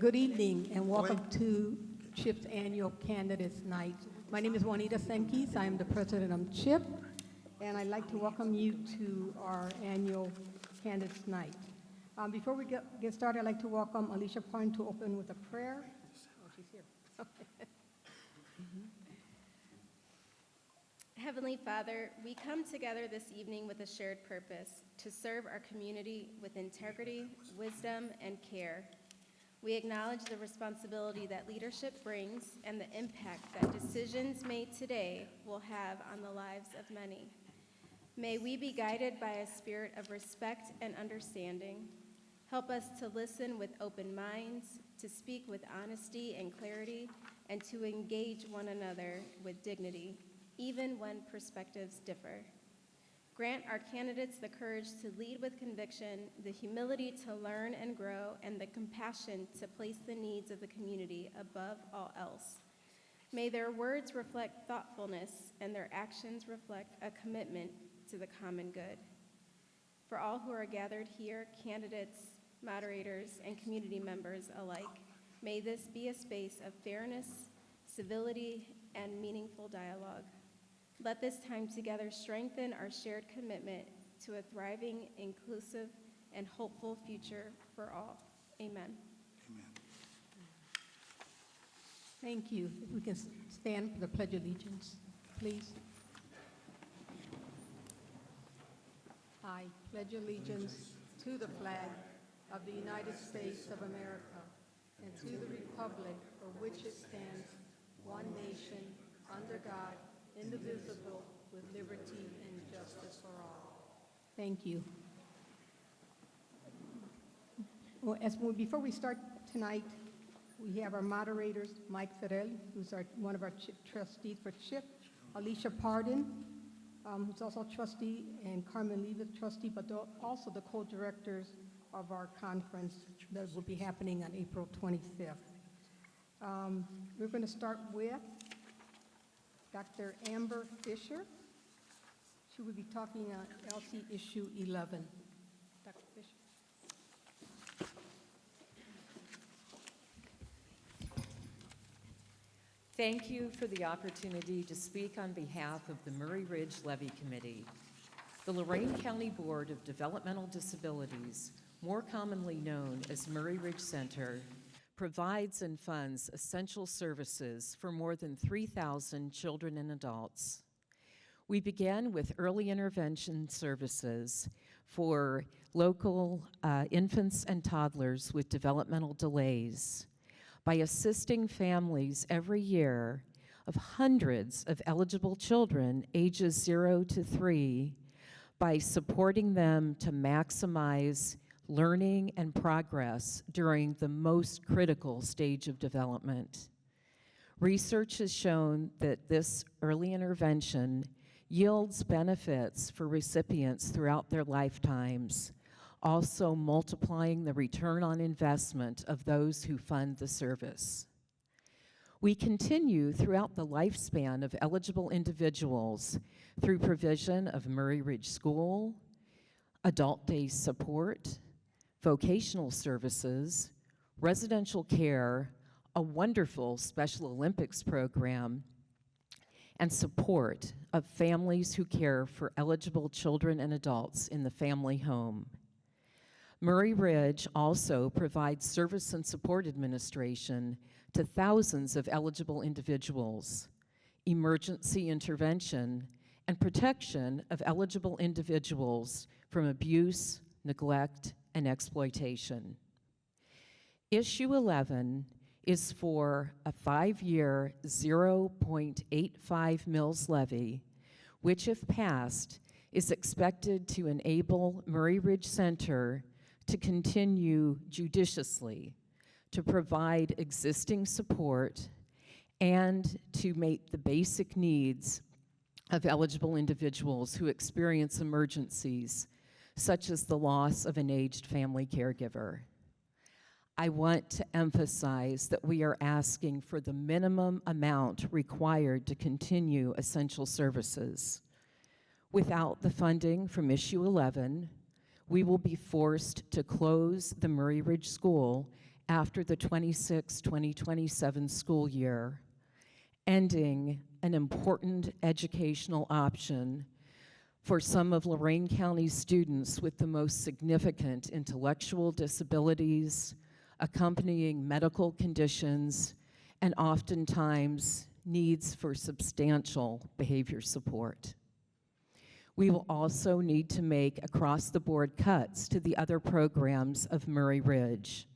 Good evening and welcome to CHIP's annual Candidates Night. My name is Juanita Senkis. I am the president of CHIP, and I'd like to welcome you to our annual Candidates Night. Before we get started, I'd like to welcome Alicia Parn to open with a prayer. Oh, she's here. Heavenly Father, we come together this evening with a shared purpose to serve our community with integrity, wisdom, and care. We acknowledge the responsibility that leadership brings and the impact that decisions made today will have on the lives of many. May we be guided by a spirit of respect and understanding. Help us to listen with open minds, to speak with honesty and clarity, and to engage one another with dignity, even when perspectives differ. Grant our candidates the courage to lead with conviction, the humility to learn and grow, and the compassion to place the needs of the community above all else. May their words reflect thoughtfulness and their actions reflect a commitment to the common good. For all who are gathered here, candidates, moderators, and community members alike, may this be a space of fairness, civility, and meaningful dialogue. Let this time together strengthen our shared commitment to a thriving, inclusive, and hopeful future for all. Amen. Amen. Thank you. If we can stand for the Pledge of Allegiance, please. I pledge allegiance to the flag of the United States of America and to the republic for which it stands, one nation, under God, indivisible, with liberty and justice for all. Thank you. Well, before we start tonight, we have our moderators, Mike Farrell, who's one of our trustees for CHIP, Alicia Pardon, who's also a trustee, and Carmen Leva, trustee, but they're also the co-directors of our conference that will be happening on April 25th. We're going to start with Dr. Amber Fisher. She will be talking on LC issue 11. Dr. Fisher. Thank you for the opportunity to speak on behalf of the Murray Ridge Levy Committee. The Lorain County Board of Developmental Disabilities, more commonly known as Murray Ridge Center, provides and funds essential services for more than 3,000 children and adults. We began with early intervention services for local infants and toddlers with developmental delays by assisting families every year of hundreds of eligible children ages 0 to 3 by supporting them to maximize learning and progress during the most critical stage of development. Research has shown that this early intervention yields benefits for recipients throughout their lifetimes, also multiplying the return on investment of those who fund the service. We continue throughout the lifespan of eligible individuals through provision of Murray Ridge School, adult day support, vocational services, residential care, a wonderful Special Olympics program, and support of families who care for eligible children and adults in the family home. Murray Ridge also provides service and support administration to thousands of eligible individuals, emergency intervention, and protection of eligible individuals from abuse, neglect, and exploitation. Issue 11 is for a 5-year 0.85 mils levy, which if passed is expected to enable Murray Ridge Center to continue judiciously to provide existing support and to meet the basic needs of eligible individuals who experience emergencies, such as the loss of an aged family caregiver. I want to emphasize that we are asking for the minimum amount required to continue essential services. Without the funding from issue 11, we will be forced to close the Murray Ridge School after the 26-2027 school year, ending an important educational option for some of Lorain County's students with the most significant intellectual disabilities, accompanying medical conditions, and oftentimes needs for substantial behavior support. We will also need to make across-the-board cuts to the other programs of Murray Ridge.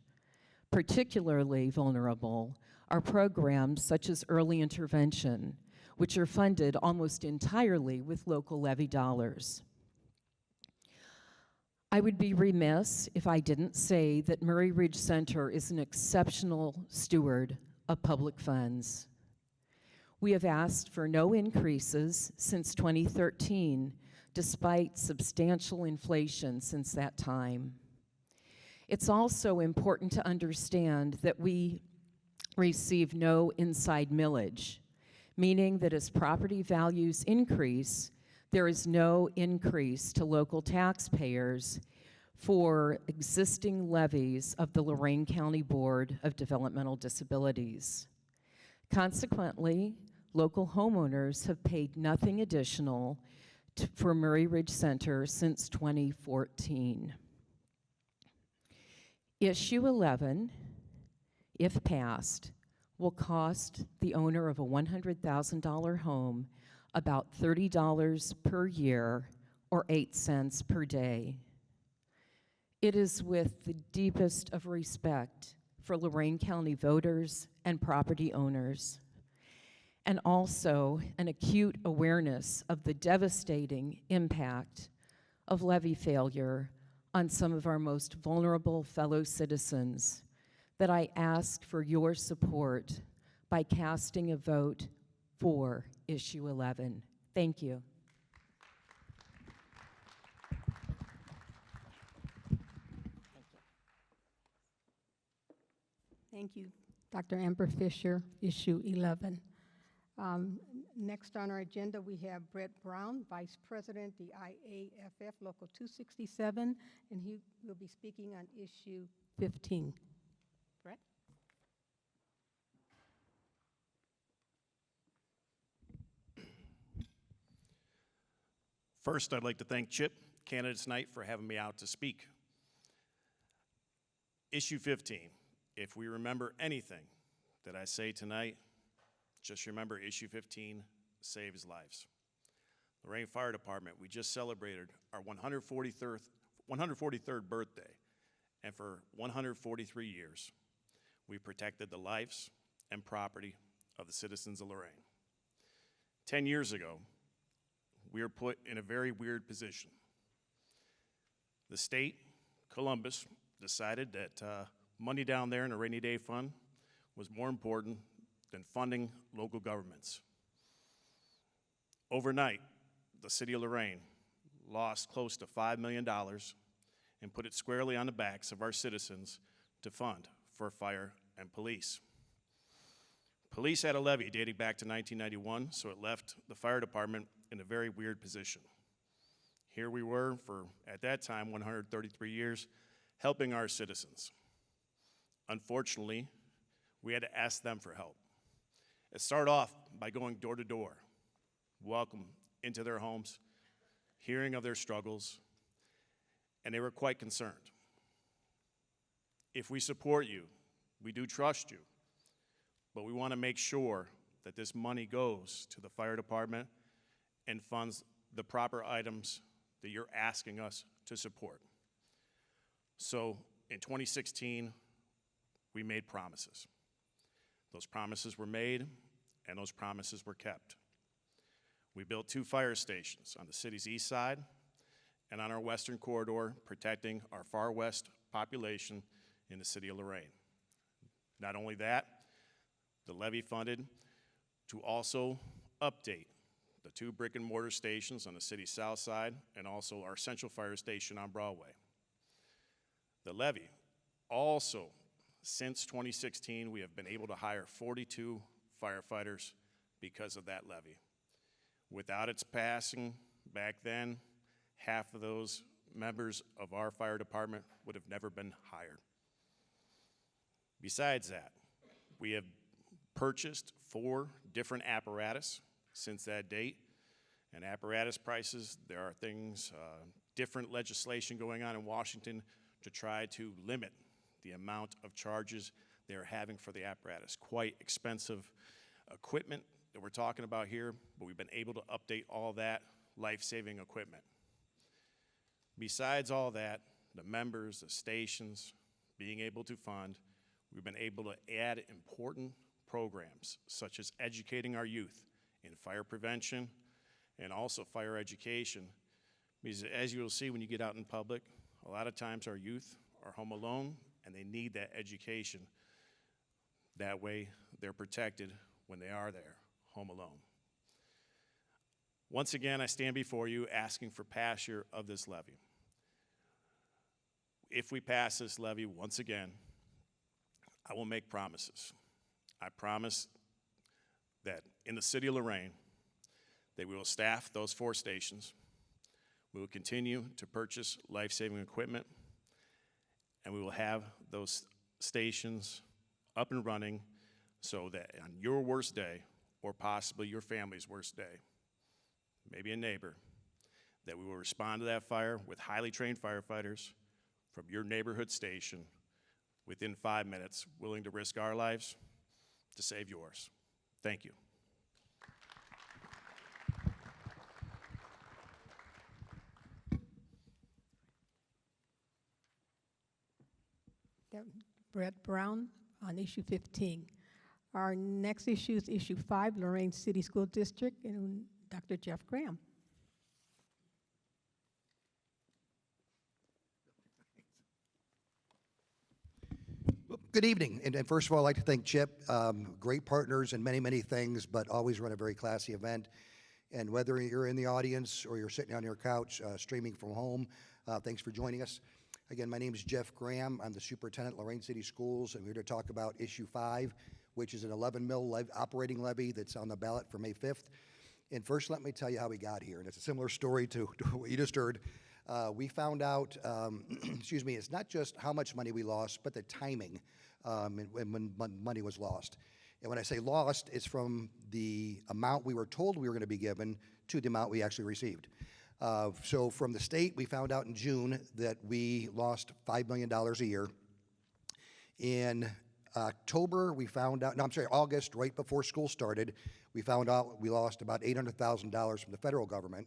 Particularly vulnerable are programs such as early intervention, which are funded almost entirely with local levy dollars. I would be remiss if I didn't say that Murray Ridge Center is an exceptional steward of public funds. We have asked for no increases since 2013, despite substantial inflation since that time. It's also important to understand that we receive no inside millage, meaning that as property values increase, there is no increase to local taxpayers for existing levies of the Lorain County Board of Developmental Disabilities. Consequently, local homeowners have paid nothing additional for Murray Ridge Center since 2014. Issue 11, if passed, will cost the owner of a $100,000 home about $30 per year or 8 cents per day. It is with the deepest of respect for Lorain County voters and property owners, and also an acute awareness of the devastating impact of levy failure on some of our most vulnerable fellow citizens, that I ask for your support by casting a vote for issue 11. Thank you. Thank you, Dr. Amber Fisher, issue 11. Next on our agenda, we have Brett Brown, Vice President, the IAFF Local 267, and he will be speaking on issue 15. Brett? First, I'd like to thank Chip, Candidates Night, for having me out to speak. Issue 15. If we remember anything that I say tonight, just remember issue 15 saves lives. Lorain Fire Department, we just celebrated our 143rd birthday, and for 143 years, we protected the lives and property of the citizens of Lorain. 10 years ago, we were put in a very weird position. The state, Columbus, decided that money down there in a rainy day fund was more important than funding local governments. Overnight, the city of Lorain lost close to $5 million and put it squarely on the backs of our citizens to fund for fire and police. Police had a levy dating back to 1991, so it left the fire department in a very weird position. Here we were for, at that time, 133 years, helping our citizens. Unfortunately, we had to ask them for help. It started off by going door to door, welcome into their homes, hearing of their struggles, and they were quite concerned. If we support you, we do trust you, but we want to make sure that this money goes to the fire department and funds the proper items that you're asking us to support. So in 2016, we made promises. Those promises were made, and those promises were kept. We built 2 fire stations on the city's east side and on our western corridor, protecting our far west population in the city of Lorain. Not only that, the levy funded to also update the 2 brick and mortar stations on the city's south side and also our central fire station on Broadway. The levy also, since 2016, we have been able to hire 42 firefighters because of that levy. Without its passing back then, half of those members of our fire department would have never been hired. Besides that, we have purchased 4 different apparatus since that date. And apparatus prices, there are things, different legislation going on in Washington to try to limit the amount of charges they're having for the apparatus. Quite expensive equipment that we're talking about here, but we've been able to update all that life-saving equipment. Besides all that, the members, the stations, being able to fund, we've been able to add important programs such as educating our youth in fire prevention and also fire education. Because as you will see when you get out in public, a lot of times our youth are home alone and they need that education. That way they're protected when they are there, home alone. Once again, I stand before you asking for passage of this levy. If we pass this levy once again, I will make promises. I promise that in the city of Lorain, that we will staff those 4 stations, we will continue to purchase life-saving equipment, and we will have those stations up and running so that on your worst day, or possibly your family's worst day, maybe a neighbor, that we will respond to that fire with highly trained firefighters from your neighborhood station within 5 minutes, willing to risk our lives to save yours. Thank you. Brett Brown on issue 15. Our next issue is issue 5, Lorain City School District, and Dr. Jeff Graham. Good evening, and first of all, I'd like to thank Chip. Great partners in many, many things, but always run a very classy event. And whether you're in the audience or you're sitting on your couch streaming from home, thanks for joining us. Again, my name is Jeff Graham. I'm the superintendent at Lorain City Schools, and we're here to talk about issue 5, which is an 11 mil operating levy that's on the ballot for May 5th. And first, let me tell you how we got here, and it's a similar story to what you just heard. We found out, excuse me, it's not just how much money we lost, but the timing when money was lost. And when I say lost, it's from the amount we were told we were going to be given to the amount we actually received. So from the state, we found out in June that we lost $5 million a year. In October, we found out, no, I'm sorry, August, right before school started, we found out we lost about $800,000 from the federal government.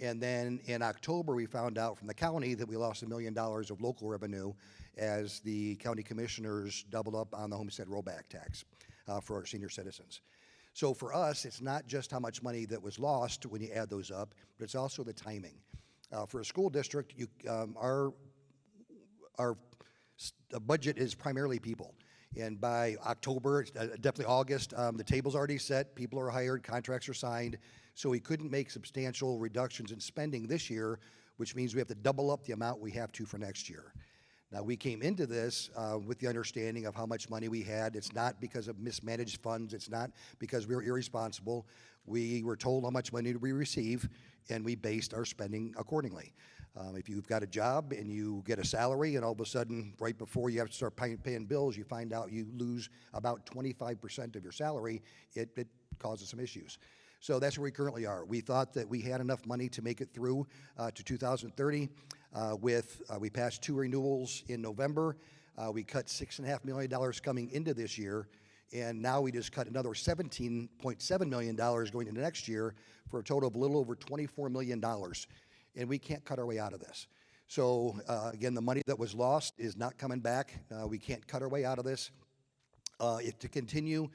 And then in October, we found out from the county that we lost $1 million of local revenue as the county commissioners doubled up on the homestead rollback tax for our senior citizens. So for us, it's not just how much money that was lost when you add those up, but it's also the timing. For a school district, our budget is primarily people. And by October, definitely August, the table's already set, people are hired, contracts are signed, so we couldn't make substantial reductions in spending this year, which means we have to double up the amount we have to for next year. Now, we came into this with the understanding of how much money we had. It's not because of mismanaged funds. It's not because we were irresponsible. We were told how much money we receive, and we based our spending accordingly. If you've got a job and you get a salary, and all of a sudden, right before you have to start paying bills, you find out you lose about 25% of your salary, it causes some issues. So that's where we currently are. We thought that we had enough money to make it through to 2030. We passed 2 renewals in November. We cut $6.5 million coming into this year, and now we just cut another $17.7 million going into next year for a total of a little over $24 million. And we can't cut our way out of this. So again, the money that was lost is not coming back. We can't cut our way out of this. To continue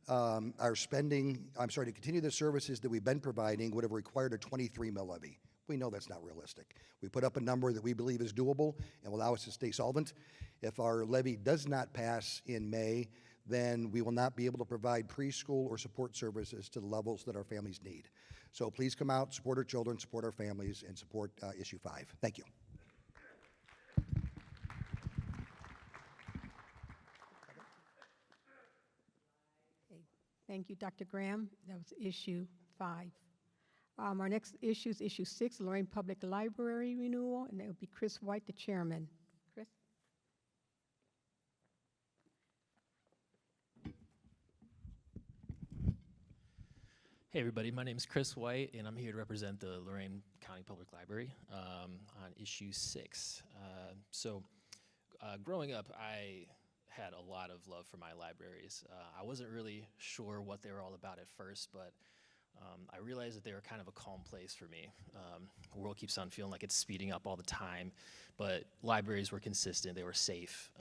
our spending, to continue the services that we've been providing would have required a 23 mil levy. We know that's not realistic. We put up a number that we believe is doable and will allow us to stay solvent. If our levy does not pass in May, then we will not be able to provide preschool or support services to the levels that our families need. So please come out, support our children, support our families, and support issue 5. Thank you. Okay. Thank you, Dr. Graham. That was issue 5. Our next issue is issue 6, Lorain Public Library renewal, and that would be Chris White, the chairman. Chris? Hey everybody, my name is Chris White and I'm here to represent the Lorain County Public Library on issue 6. Growing up, I had a lot of love for my libraries. I wasn't really sure what they were all about at first, but I realized that they were kind of a calm place for me. The world keeps on feeling like it's speeding up all the time, but libraries were consistent, they were safe.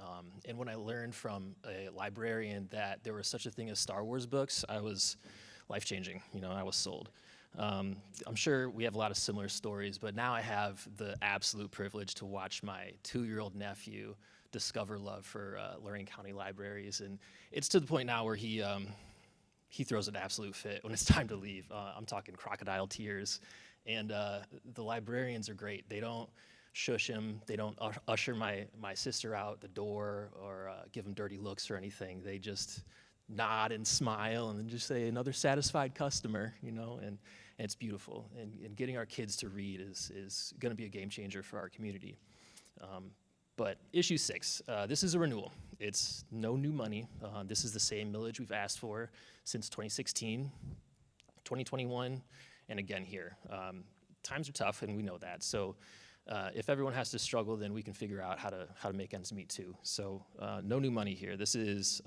And when I learned from a librarian that there was such a thing as Star Wars books, I was life-changing, I was sold. I'm sure we have a lot of similar stories, but now I have the absolute privilege to watch my 2-year-old nephew discover love for Lorain County libraries, and it's to the point now where he throws an absolute fit when it's time to leave. I'm talking crocodile tears, and the librarians are great. They don't shush him, they don't usher my sister out the door or give him dirty looks or anything. They just nod and smile and then just say, another satisfied customer, and it's beautiful. And getting our kids to read is going to be a game changer for our community. But issue 6, this is a renewal. It's no new money. This is the same millage we've asked for since 2016, 2021, and again here. Times are tough, and we know that. So if everyone has to struggle, then we can figure out how to make ends meet too. So no new money here. This is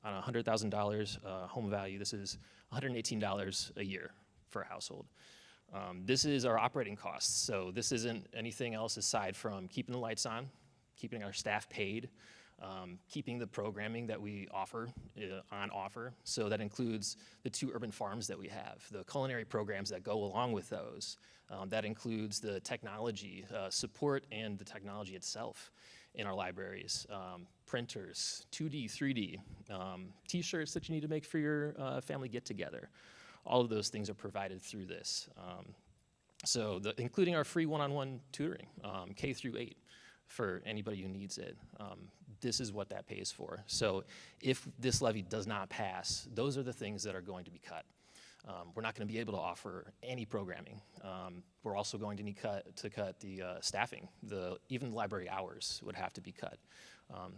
on $100,000 home value. This is $118 a year for a household. This is our operating costs. So this isn't anything else aside from keeping the lights on, keeping our staff paid, keeping the programming that we offer on offer. So that includes the 2 urban farms that we have, the culinary programs that go along with those. That includes the technology support and the technology itself in our libraries, printers, 2D, 3D, t-shirts that you need to make for your family get-together. All of those things are provided through this. Including our free one-on-one tutoring, K through 8, for anybody who needs it. This is what that pays for. So if this levy does not pass, those are the things that are going to be cut. We're not going to be able to offer any programming. We're also going to need to cut the staffing. Even the library hours would have to be cut.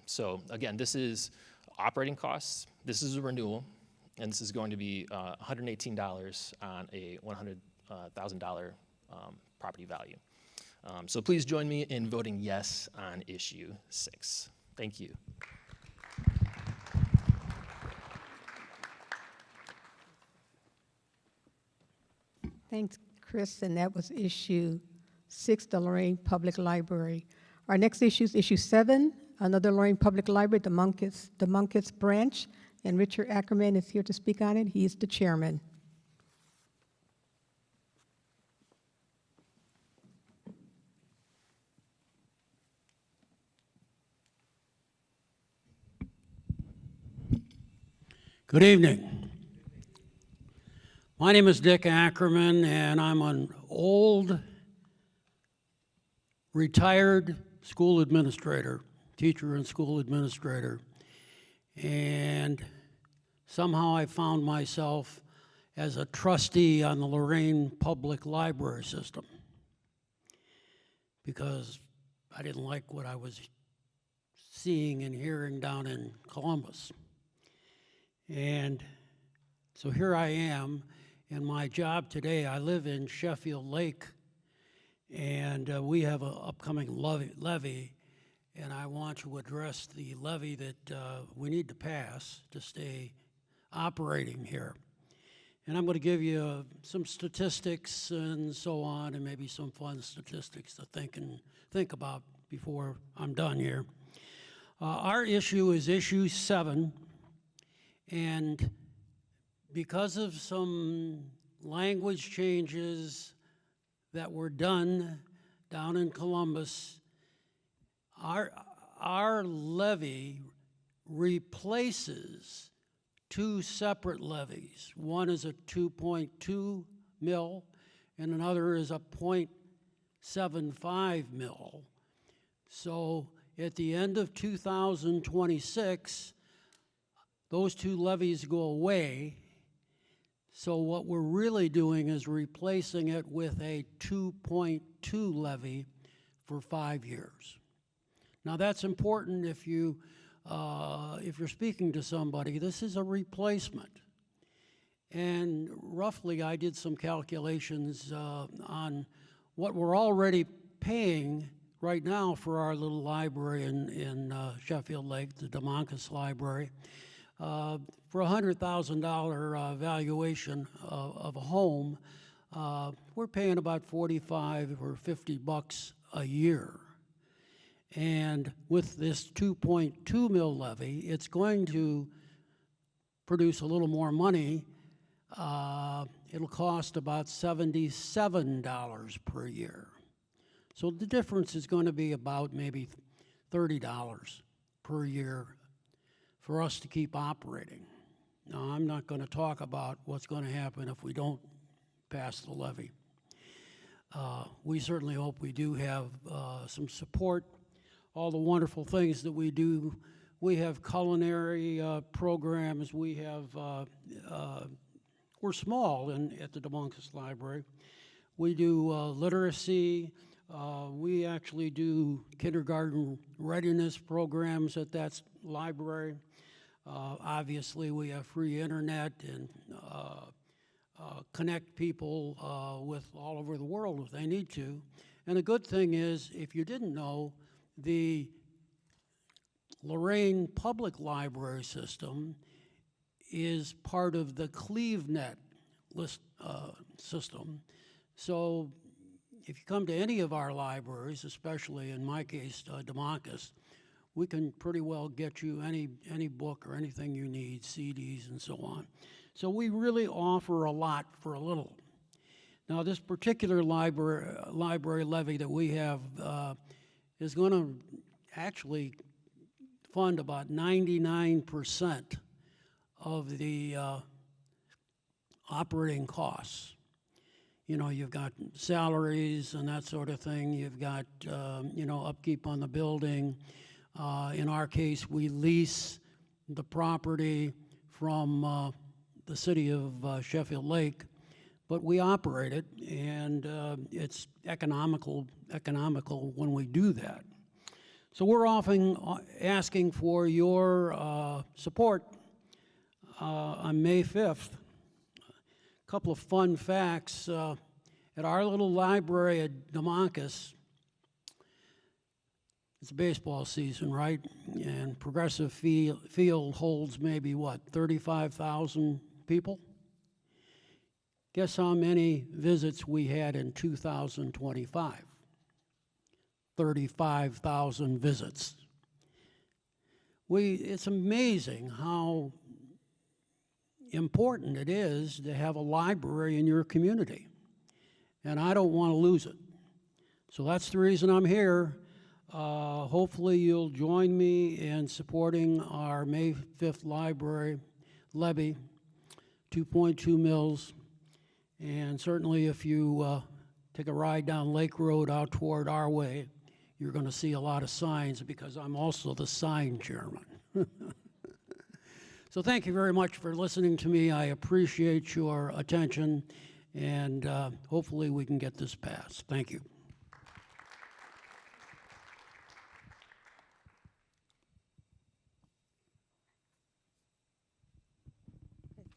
So again, this is operating costs. This is a renewal, and this is going to be $118 on a $100,000 property value. So please join me in voting yes on issue 6. Thank you. Thanks, Chris, and that was issue 6, the Lorain Public Library. Our next issue is issue 7, another Lorain Public Library, the Munkitts branch, and Richard Ackerman is here to speak on it. He is the chairman. Good evening. My name is Dick Ackerman, and I'm an old, retired school administrator, teacher and school administrator. And somehow I found myself as a trustee on the Lorain Public Library System because I didn't like what I was seeing and hearing down in Columbus. And so here I am in my job today. I live in Sheffield Lake, and we have an upcoming levy, and I want to address the levy that we need to pass to stay operating here. And I'm going to give you some statistics and so on, and maybe some fun statistics to think about before I'm done here. Our issue is issue 7. And because of some language changes that were done down in Columbus, our levy replaces 2 separate levies. One is a 2.2 mil, and another is a 0.75 mil. So at the end of 2026, those 2 levies go away. So what we're really doing is replacing it with a 2.2 levy for 5 years. Now that's important if you're speaking to somebody. This is a replacement. And roughly, I did some calculations on what we're already paying right now for our little library in Sheffield Lake, the DeMoncus Library. For a $100,000 valuation of a home, we're paying about 45 or 50 bucks a year. And with this 2.2 mil levy, it's going to produce a little more money. It'll cost about $77 per year. So the difference is going to be about maybe $30 per year for us to keep operating. Now, I'm not going to talk about what's going to happen if we don't pass the levy. We certainly hope we do have some support. All the wonderful things that we do. We have culinary programs. We have, we're small at the DeMoncus Library. We do literacy. We actually do kindergarten readiness programs at that library. Obviously, we have free internet and connect people with all over the world if they need to. And the good thing is, if you didn't know, the Lorain Public Library System is part of the CleveNet system. So if you come to any of our libraries, especially in my case, DeMoncus, we can pretty well get you any book or anything you need, CDs and so on. So we really offer a lot for a little. Now, this particular library levy that we have is going to actually fund about 99% of the operating costs. You know, you've got salaries and that sort of thing. You've got, you know, upkeep on the building. In our case, we lease the property from the city of Sheffield Lake, but we operate it, and it's economical when we do that. So we're often asking for your support on May 5th. A couple of fun facts. At our little library at DeMoncus, it's baseball season, right? And Progressive Field holds maybe, what, 35,000 people? Guess how many visits we had in 2025? 35,000 visits. It's amazing how important it is to have a library in your community. And I don't want to lose it. So that's the reason I'm here. Hopefully you'll join me in supporting our May 5th library levy, 2.2 mils. And certainly if you take a ride down Lake Road out toward our way, you're going to see a lot of signs because I'm also the sign chairman. So thank you very much for listening to me. I appreciate your attention, and hopefully we can get this passed. Thank you.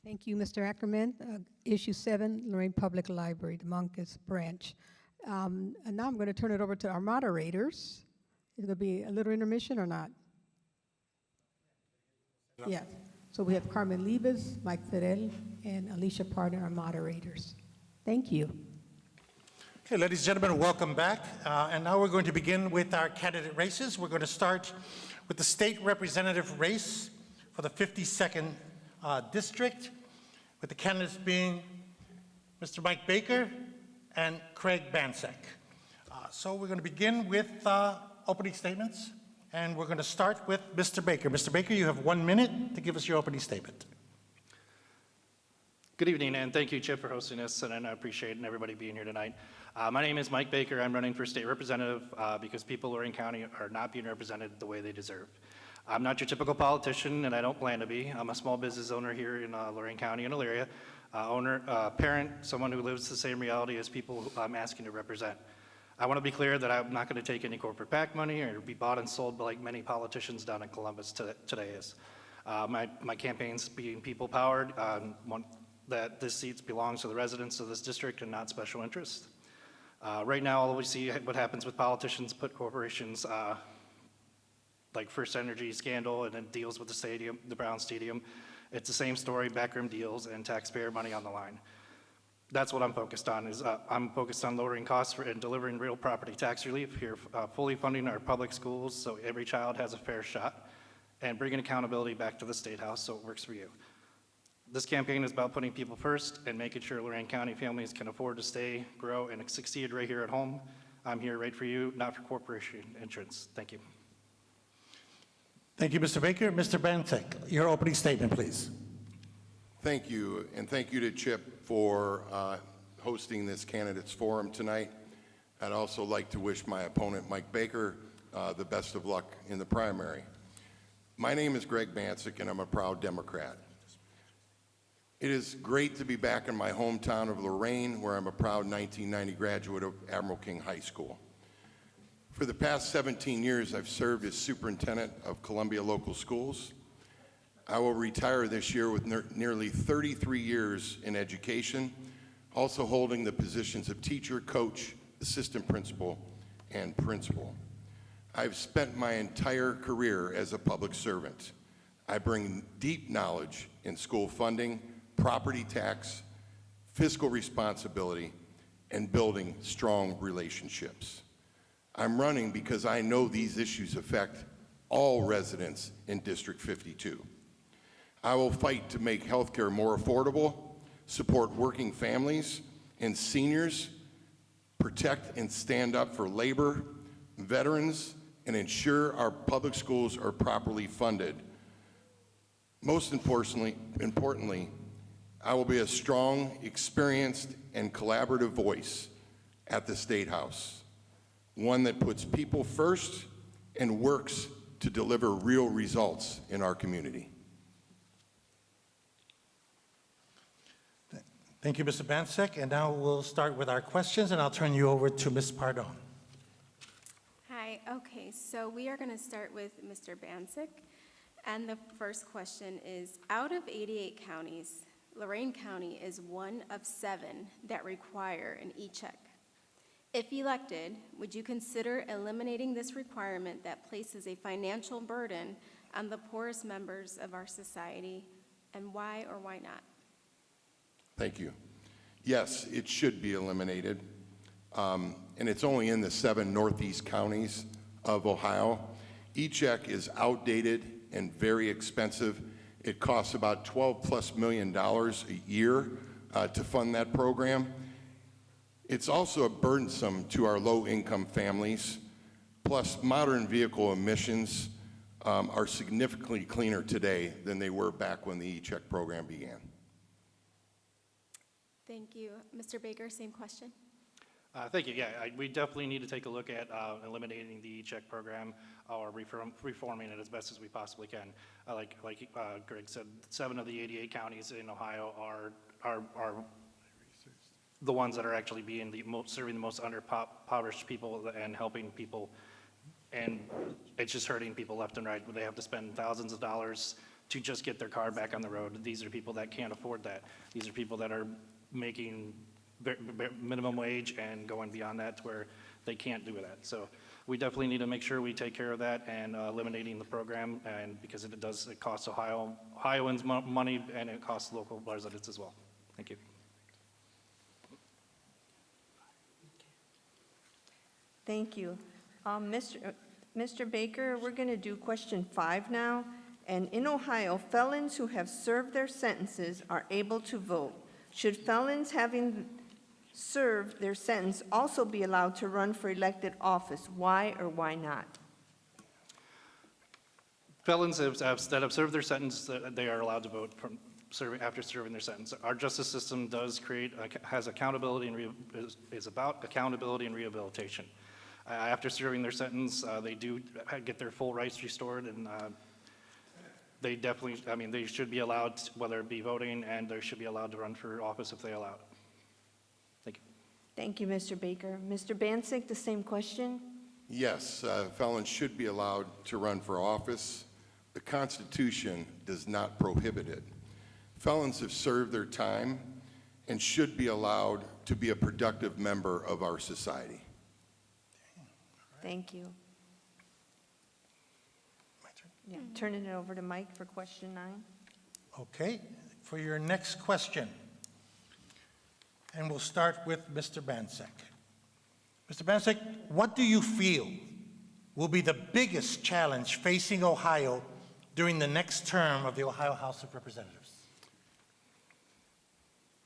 Thank you, Mr. Ackerman. Issue 7, Lorain Public Library, DeMoncus Branch. And now I'm going to turn it over to our moderators. Is it going to be a little intermission or not? Yes. So we have Carmen Libas, Mike Fidel, and Alicia Pardon, our moderators. Thank you. Okay, ladies and gentlemen, welcome back. And now we're going to begin with our candidate races. We're going to start with the state representative race for the 52nd district, with the candidates being Mr. Mike Baker and Craig Bansek. So we're going to begin with opening statements, and we're going to start with Mr. Baker. Mr. Baker, you have 1 minute to give us your opening statement. Good evening, and thank you, Chip, for hosting this, and I appreciate everybody being here tonight. My name is Mike Baker. I'm running for state representative because people in Lorain County are not being represented the way they deserve. I'm not your typical politician, and I don't plan to be. I'm a small business owner here in Lorain County and Elyria, parent, someone who lives the same reality as people who I'm asking to represent. I want to be clear that I'm not going to take any corporate PAC money or be bought and sold like many politicians down in Columbus today is. My campaign's being people-powered. that this seat belongs to the residents of this district and not special interests. Right now, all we see what happens with politicians put corporations like First Energy scandal and then deals with the stadium, the Brown Stadium. It's the same story, backroom deals and taxpayer money on the line. That's what I'm focused on, is I'm focused on lowering costs and delivering real property tax relief here, fully funding our public schools so every child has a fair shot, and bringing accountability back to the State House so it works for you. This campaign is about putting people first and making sure Lorain County families can afford to stay, grow, and succeed right here at home. I'm here right for you, not for corporation interests. Thank you. Thank you, Mr. Baker. Mr. Bantek, your opening statement, please. Thank you, and thank you to Chip for hosting this candidates forum tonight. I'd also like to wish my opponent, Mike Baker, the best of luck in the primary. My name is Greg Bancek, and I'm a proud Democrat. It is great to be back in my hometown of Lorain, where I'm a proud 1990 graduate of Admiral King High School. For the past 17 years, I've served as superintendent of Columbia Local Schools. I will retire this year with nearly 33 years in education, also holding the positions of teacher, coach, assistant principal, and principal. I've spent my entire career as a public servant. I bring deep knowledge in school funding, property tax, fiscal responsibility, and building strong relationships. I'm running because I know these issues affect all residents in District 52. I will fight to make healthcare more affordable, support working families and seniors, protect and stand up for labor, veterans, and ensure our public schools are properly funded. Most importantly, I will be a strong, experienced, and collaborative voice at the State House, one that puts people first and works to deliver real results in our community. Thank you, Mr. Bancek. And now we'll start with our questions, and I'll turn you over to Ms. Pardon. Hi, okay, so we are going to start with Mr. Bancek. And the first question is, out of 88 counties, Lorain County is one of 7 that require an e-check. If elected, would you consider eliminating this requirement that places a financial burden on the poorest members of our society, and why or why not? Thank you. Yes, it should be eliminated, and it's only in the 7 northeast counties of Ohio. E-check is outdated and very expensive. It costs about $12+ million a year to fund that program. It's also burdensome to our low-income families. Plus, modern vehicle emissions are significantly cleaner today than they were back when the e-check program began. Thank you. Mr. Baker, same question. Thank you. Yeah, we definitely need to take a look at eliminating the e-check program or reforming it as best as we possibly can. Like Greg said, 7 of the 88 counties in Ohio are the ones that are actually being serving the most underpowered people and helping people, and it's just hurting people left and right. They have to spend thousands of dollars to just get their car back on the road. These are people that can't afford that. These are people that are making minimum wage and going beyond that to where they can't do that. So we definitely need to make sure we take care of that and eliminating the program, and because it costs Ohioans money, and it costs local residents as well. Thank you. Thank you. Mr. Baker, we're going to do question 5 now. And in Ohio, felons who have served their sentences are able to vote. Should felons having served their sentence also be allowed to run for elected office? Why or why not? Felons that have served their sentence, they are allowed to vote after serving their sentence. Our justice system has accountability and is about accountability and rehabilitation. After serving their sentence, they do get their full rights restored, and they definitely, they should be allowed, whether it be voting, and they should be allowed to run for office if they allow it. Thank you. Thank you, Mr. Baker. Mr. Bancek, the same question. Yes, felons should be allowed to run for office. The Constitution does not prohibit it. Felons have served their time and should be allowed to be a productive member of our society. Thank you. My turn. Yeah, turning it over to Mike for question 9. Okay, for your next question, and we'll start with Mr. Bansek. Mr. Bansek, what do you feel will be the biggest challenge facing Ohio during the next term of the Ohio House of Representatives?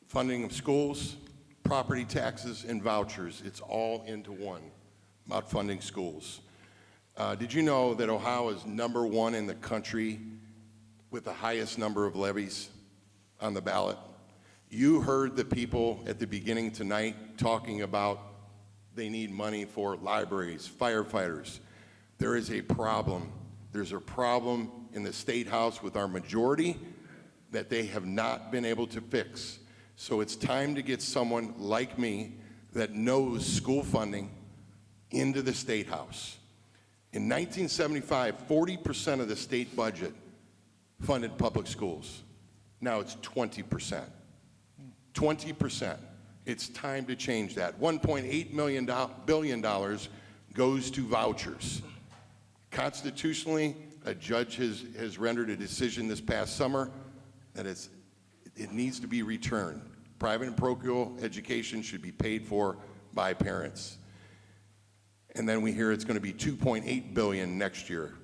Funding of schools, property taxes, and vouchers, it's all into one about funding schools. Did you know that Ohio is #1 in the country with the highest number of levies on the ballot? You heard the people at the beginning tonight talking about they need money for libraries, firefighters. There is a problem. There's a problem in the State House with our majority that they have not been able to fix. So it's time to get someone like me that knows school funding into the State House. In 1975, 40% of the state budget funded public schools. Now it's 20%. 20%. It's time to change that. $1.8 billion goes to vouchers. Constitutionally, a judge has rendered a decision this past summer that it needs to be returned. Private and parochial education should be paid for by parents. And then we hear it's going to be $2.8 billion next year.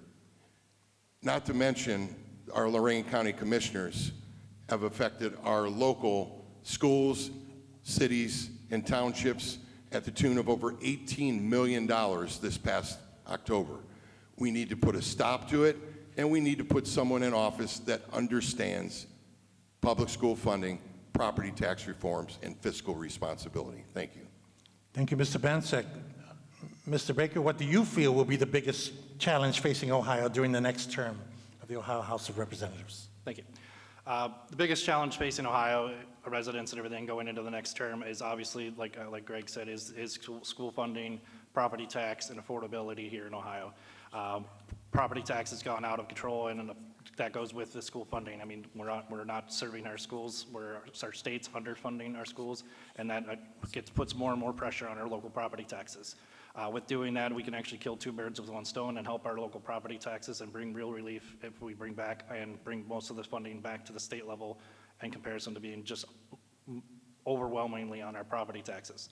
Not to mention, our Lorain County commissioners have affected our local schools, cities, and townships at the tune of over $18 million this past October. We need to put a stop to it, and we need to put someone in office that understands public school funding, property tax reforms, and fiscal responsibility. Thank you. Thank you, Mr. Bansek. Mr. Baker, what do you feel will be the biggest challenge facing Ohio during the next term of the Ohio House of Representatives? Thank you. The biggest challenge facing Ohio residents and everything going into the next term is obviously, like Greg said, is school funding, property tax, and affordability here in Ohio. Property tax has gone out of control, and that goes with the school funding. I mean, we're not serving our schools. Our state's underfunding our schools, and that puts more and more pressure on our local property taxes. With doing that, we can actually kill 2 birds with 1 stone and help our local property taxes and bring real relief if we bring most of this funding back to the state level in comparison to being just overwhelmingly on our property taxes.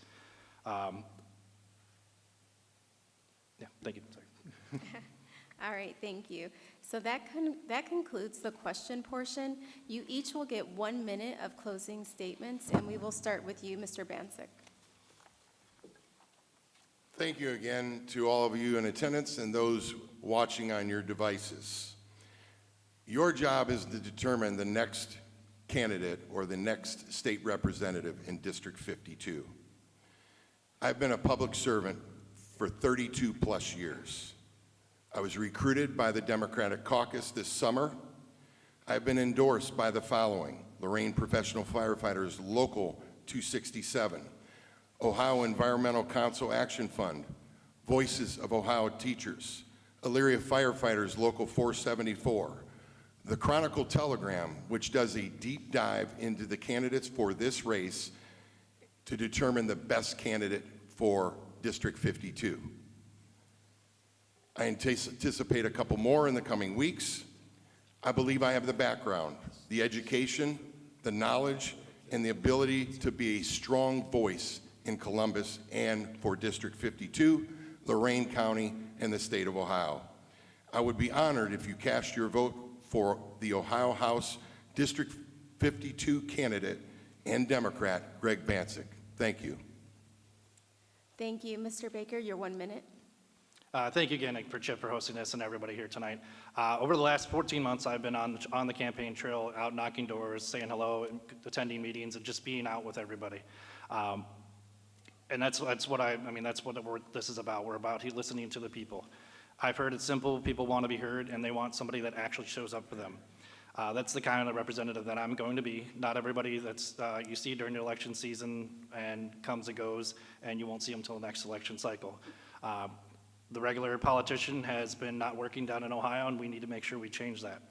Yeah, thank you. Sorry. All right, thank you. So that concludes the question portion. You each will get 1 minute of closing statements, and we will start with you, Mr. Bansek. Thank you again to all of you in attendance and those watching on your devices. Your job is to determine the next candidate or the next state representative in District 52. I've been a public servant for 32 plus years. I was recruited by the Democratic caucus this summer. I've been endorsed by the following: Lorain Professional Firefighters Local 267, Ohio Environmental Council Action Fund, Voices of Ohio Teachers, Elyria Firefighters Local 474, the Chronicle Telegram, which does a deep dive into the candidates for this race to determine the best candidate for District 52. I anticipate a couple more in the coming weeks. I believe I have the background, the education, the knowledge, and the ability to be a strong voice in Columbus and for District 52, Lorain County, and the state of Ohio. I would be honored if you cast your vote for the Ohio House District 52 candidate and Democrat, Greg Bansek. Thank you. Thank you. Mr. Baker, your 1 minute. Thank you again for Chip for hosting this and everybody here tonight. Over the last 14 months, I've been on the campaign trail, out knocking doors, saying hello, and attending meetings, and just being out with everybody. And that's what this is about. We're about listening to the people. I've heard it's simple. People want to be heard, and they want somebody that actually shows up for them. That's the kind of representative that I'm going to be. Not everybody that's you see during the election season and comes and goes, and you won't see them until the next election cycle. The regular politician has been not working down in Ohio, and we need to make sure we change that.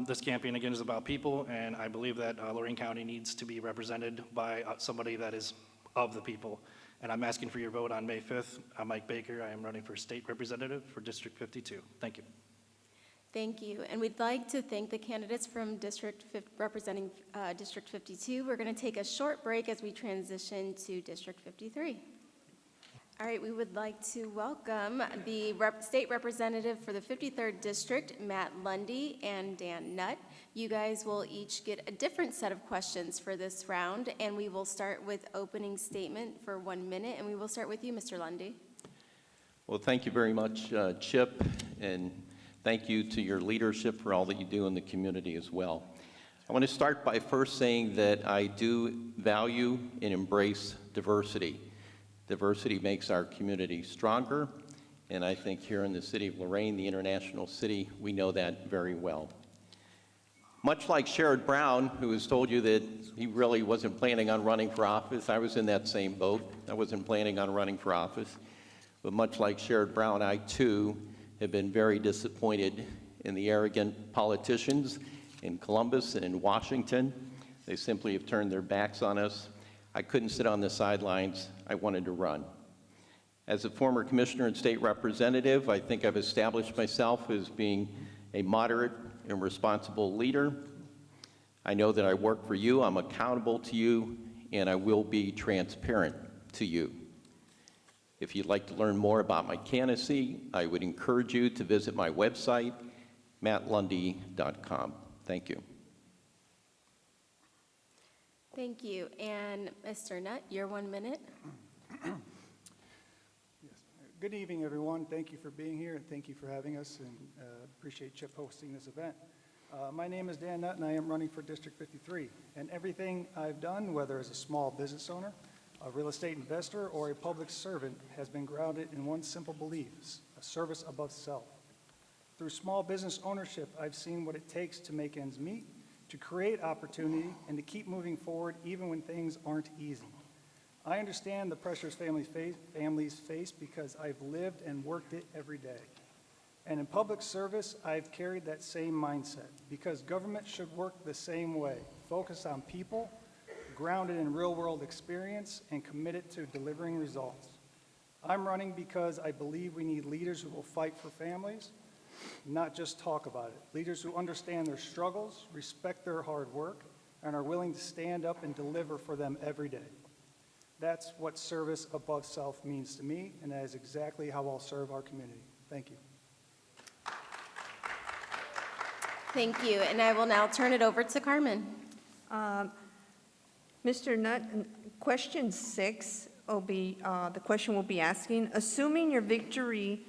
This campaign, again, is about people, and I believe that Lorain County needs to be represented by somebody that is of the people. And I'm asking for your vote on May 5th. I'm Mike Baker. I am running for state representative for District 52. Thank you. Thank you. And we'd like to thank the candidates from representing District 52. We're going to take a short break as we transition to District 53. All right, we would like to welcome the state representative for the 53rd District, Matt Lundy and Dan Nutt. You guys will each get a different set of questions for this round, and we will start with opening statement for 1 minute, and we will start with you, Mr. Lundy. Well, thank you very much, Chip, and thank you to your leadership for all that you do in the community as well. I want to start by first saying that I do value and embrace diversity. Diversity makes our community stronger, and I think here in the city of Lorain, the international city, we know that very well. Much like Sherrod Brown, who has told you that he really wasn't planning on running for office, I was in that same boat. I wasn't planning on running for office. But much like Sherrod Brown, I too have been very disappointed in the arrogant politicians in Columbus and in Washington. They simply have turned their backs on us. I couldn't sit on the sidelines. I wanted to run. As a former commissioner and state representative, I think I've established myself as being a moderate and responsible leader. I know that I work for you, I'm accountable to you, and I will be transparent to you. If you'd like to learn more about my candidacy, I would encourage you to visit my website, mattlundy.com. Thank you. Thank you. And Mr. Nutt, your 1 minute. Yes. Good evening, everyone. Thank you for being here, and thank you for having us, and appreciate Chip hosting this event. My name is Dan Nutt, and I am running for District 53. And everything I've done, whether as a small business owner, a real estate investor, or a public servant, has been grounded in one simple belief: a service above self. Through small business ownership, I've seen what it takes to make ends meet, to create opportunity, and to keep moving forward even when things aren't easy. I understand the pressures families face because I've lived and worked it every day. And in public service, I've carried that same mindset because government should work the same way, focused on people, grounded in real-world experience, and committed to delivering results. I'm running because I believe we need leaders who will fight for families, not just talk about it. Leaders who understand their struggles, respect their hard work, and are willing to stand up and deliver for them every day. That's what service above self means to me, and that is exactly how I'll serve our community. Thank you. Thank you. And I will now turn it over to Carmen. Mr. Nutt, question 6 will be, the question we'll be asking, assuming your victory,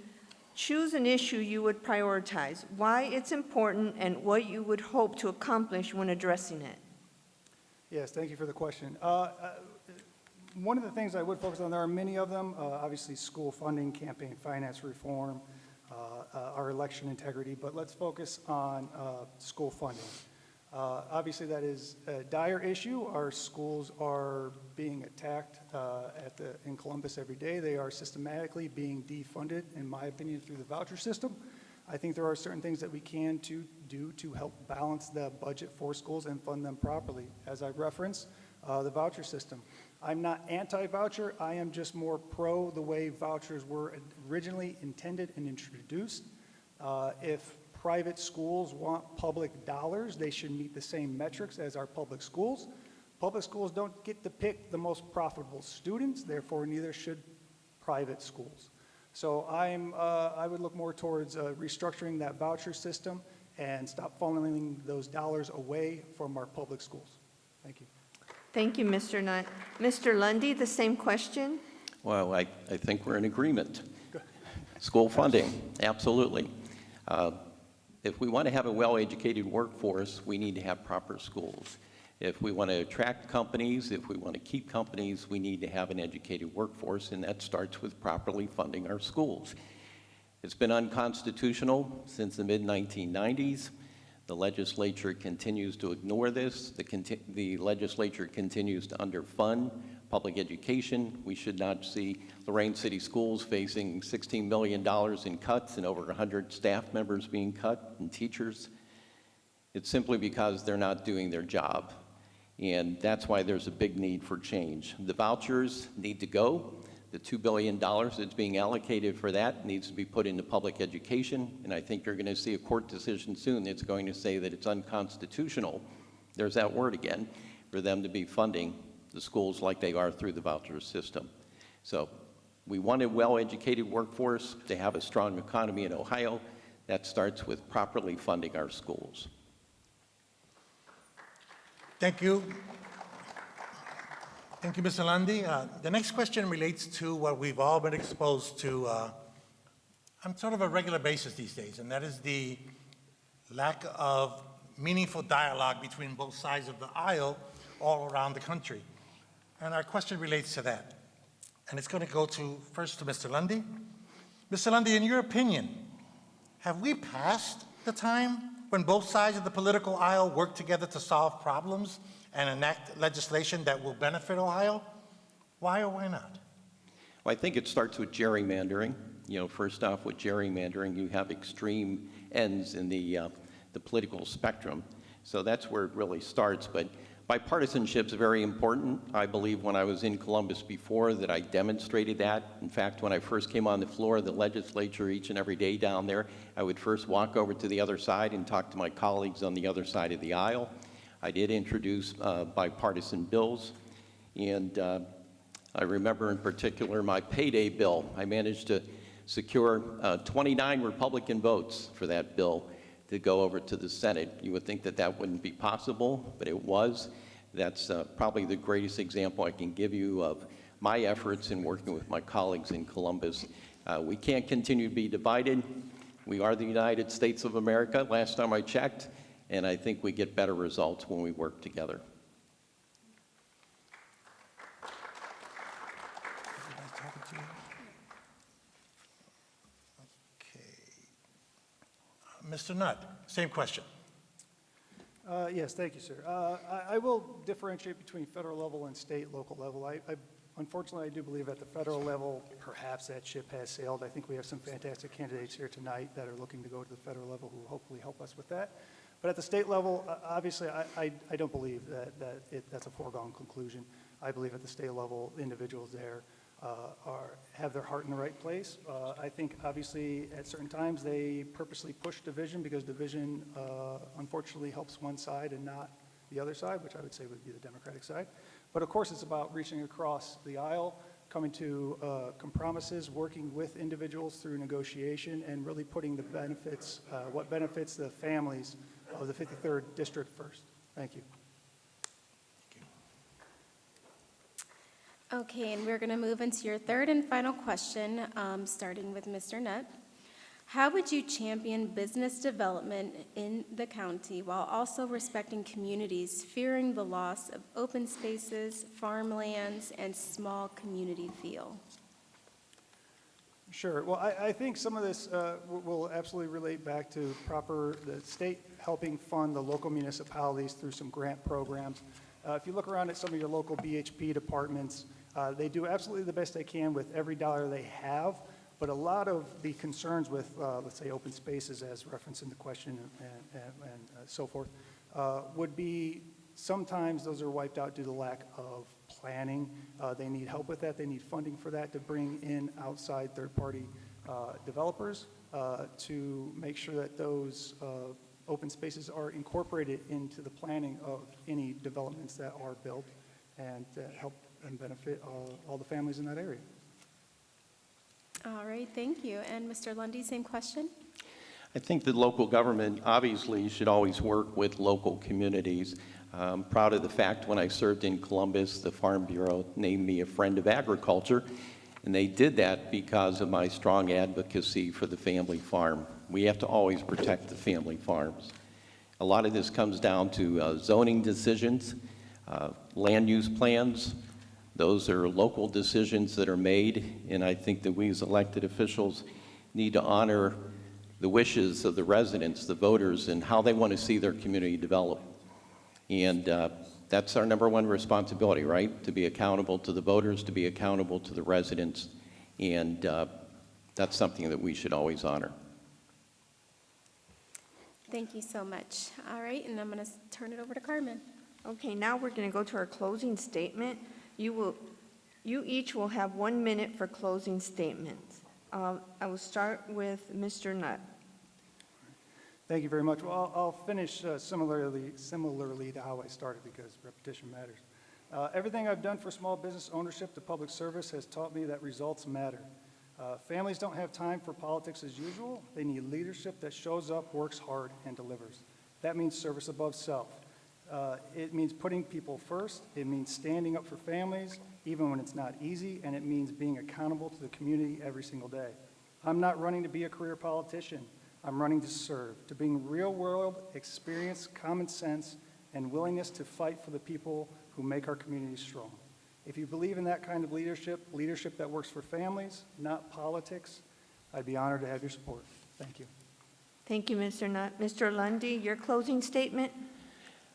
choose an issue you would prioritize, why it's important, and what you would hope to accomplish when addressing it. Yes, thank you for the question. One of the things I would focus on, there are many of them, obviously school funding, campaign finance reform, our election integrity, but let's focus on school funding. Obviously, that is a dire issue. Our schools are being attacked in Columbus every day. They are systematically being defunded, in my opinion, through the voucher system. I think there are certain things that we can do to help balance the budget for schools and fund them properly. As I referenced, the voucher system. I'm not anti-voucher. I am just more pro the way vouchers were originally intended and introduced. If private schools want public dollars, they should meet the same metrics as our public schools. Public schools don't get to pick the most profitable students, therefore neither should private schools. So I would look more towards restructuring that voucher system and stop funneling those dollars away from our public schools. Thank you. Thank you, Mr. Nutt. Mr. Lundy, the same question. Well, I think we're in agreement. School funding, absolutely. If we want to have a well-educated workforce, we need to have proper schools. If we want to attract companies, if we want to keep companies, we need to have an educated workforce, and that starts with properly funding our schools. It's been unconstitutional since the mid-1990s. The legislature continues to ignore this. The legislature continues to underfund public education. We should not see Lorain City Schools facing $16 million in cuts and over 100 staff members being cut and teachers. It's simply because they're not doing their job. And that's why there's a big need for change. The vouchers need to go. The $2 billion that's being allocated for that needs to be put into public education. And I think you're going to see a court decision soon that's going to say that it's unconstitutional, there's that word again, for them to be funding the schools like they are through the voucher system. So we want a well-educated workforce to have a strong economy in Ohio. That starts with properly funding our schools. Thank you. Thank you, Mr. Lundy. The next question relates to what we've all been exposed to on sort of a regular basis these days, and that is the lack of meaningful dialogue between both sides of the aisle all around the country. And our question relates to that. And it's going to go first to Mr. Lundy. Mr. Lundy, in your opinion, have we passed the time when both sides of the political aisle work together to solve problems and enact legislation that will benefit Ohio? Why or why not? Well, I think it starts with gerrymandering. You know, first off, with gerrymandering, you have extreme ends in the political spectrum. So that's where it really starts. But bipartisanship is very important. I believe when I was in Columbus before that I demonstrated that. In fact, when I first came on the floor of the legislature each and every day down there, I would first walk over to the other side and talk to my colleagues on the other side of the aisle. I did introduce bipartisan bills, and I remember in particular my payday bill. I managed to secure 29 Republican votes for that bill to go over to the Senate. You would think that that wouldn't be possible, but it was. That's probably the greatest example I can give you of my efforts in working with my colleagues in Columbus. We can't continue to be divided. We are the United States of America, last time I checked, and I think we get better results when we work together. Mr. Nutt, same question. Yes, thank you, sir. I will differentiate between federal level and state local level. Unfortunately, I do believe at the federal level, perhaps that ship has sailed. I think we have some fantastic candidates here tonight that are looking to go to the federal level who will hopefully help us with that. But at the state level, obviously, I don't believe that's a foregone conclusion. I believe at the state level, individuals there have their heart in the right place. I think, obviously, at certain times, they purposely push division because division, unfortunately, helps one side and not the other side, which I would say would be the Democratic side. But, of course, it's about reaching across the aisle, coming to compromises, working with individuals through negotiation, and really putting the benefits, what benefits the families of the 53rd District first. Thank you. Okay, and we're going to move into your third and final question, starting with Mr. Nutt. How would you champion business development in the county while also respecting communities fearing the loss of open spaces, farmlands, and small community feel? Sure. Well, I think some of this will absolutely relate back to the state helping fund the local municipalities through some grant programs. If you look around at some of your local BHP departments, they do absolutely the best they can with every dollar they have, but a lot of the concerns with, let's say, open spaces, as referenced in the question and so forth, would be sometimes those are wiped out due to lack of planning. They need help with that. They need funding for that to bring in outside third-party developers to make sure that those open spaces are incorporated into the planning of any developments that are built and help and benefit all the families in that area. All right, thank you. And Mr. Lundy, same question? I think that local government obviously should always work with local communities. I'm proud of the fact when I served in Columbus, the Farm Bureau named me a friend of agriculture, and they did that because of my strong advocacy for the family farm. We have to always protect the family farms. A lot of this comes down to zoning decisions, land use plans. Those are local decisions that are made, and I think that we as elected officials need to honor the wishes of the residents, the voters, and how they want to see their community develop. And that's our number one responsibility, right? To be accountable to the voters, to be accountable to the residents, and that's something that we should always honor. Thank you so much. All right, and I'm going to turn it over to Carmen. Okay, now we're going to go to our closing statement. You each will have 1 minute for closing statements. I will start with Mr. Nutt. Thank you very much. Well, I'll finish similarly to how I started because repetition matters. Everything I've done for small business ownership to public service has taught me that results matter. Families don't have time for politics as usual. They need leadership that shows up, works hard, and delivers. That means service above self. It means putting people first. It means standing up for families, even when it's not easy, and it means being accountable to the community every single day. I'm not running to be a career politician. I'm running to serve, to bring real-world experience, common sense, and willingness to fight for the people who make our community strong. If you believe in that kind of leadership that works for families, not politics, I'd be honored to have your support. Thank you. Thank you, Mr. Nutt. Mr. Lundy, your closing statement?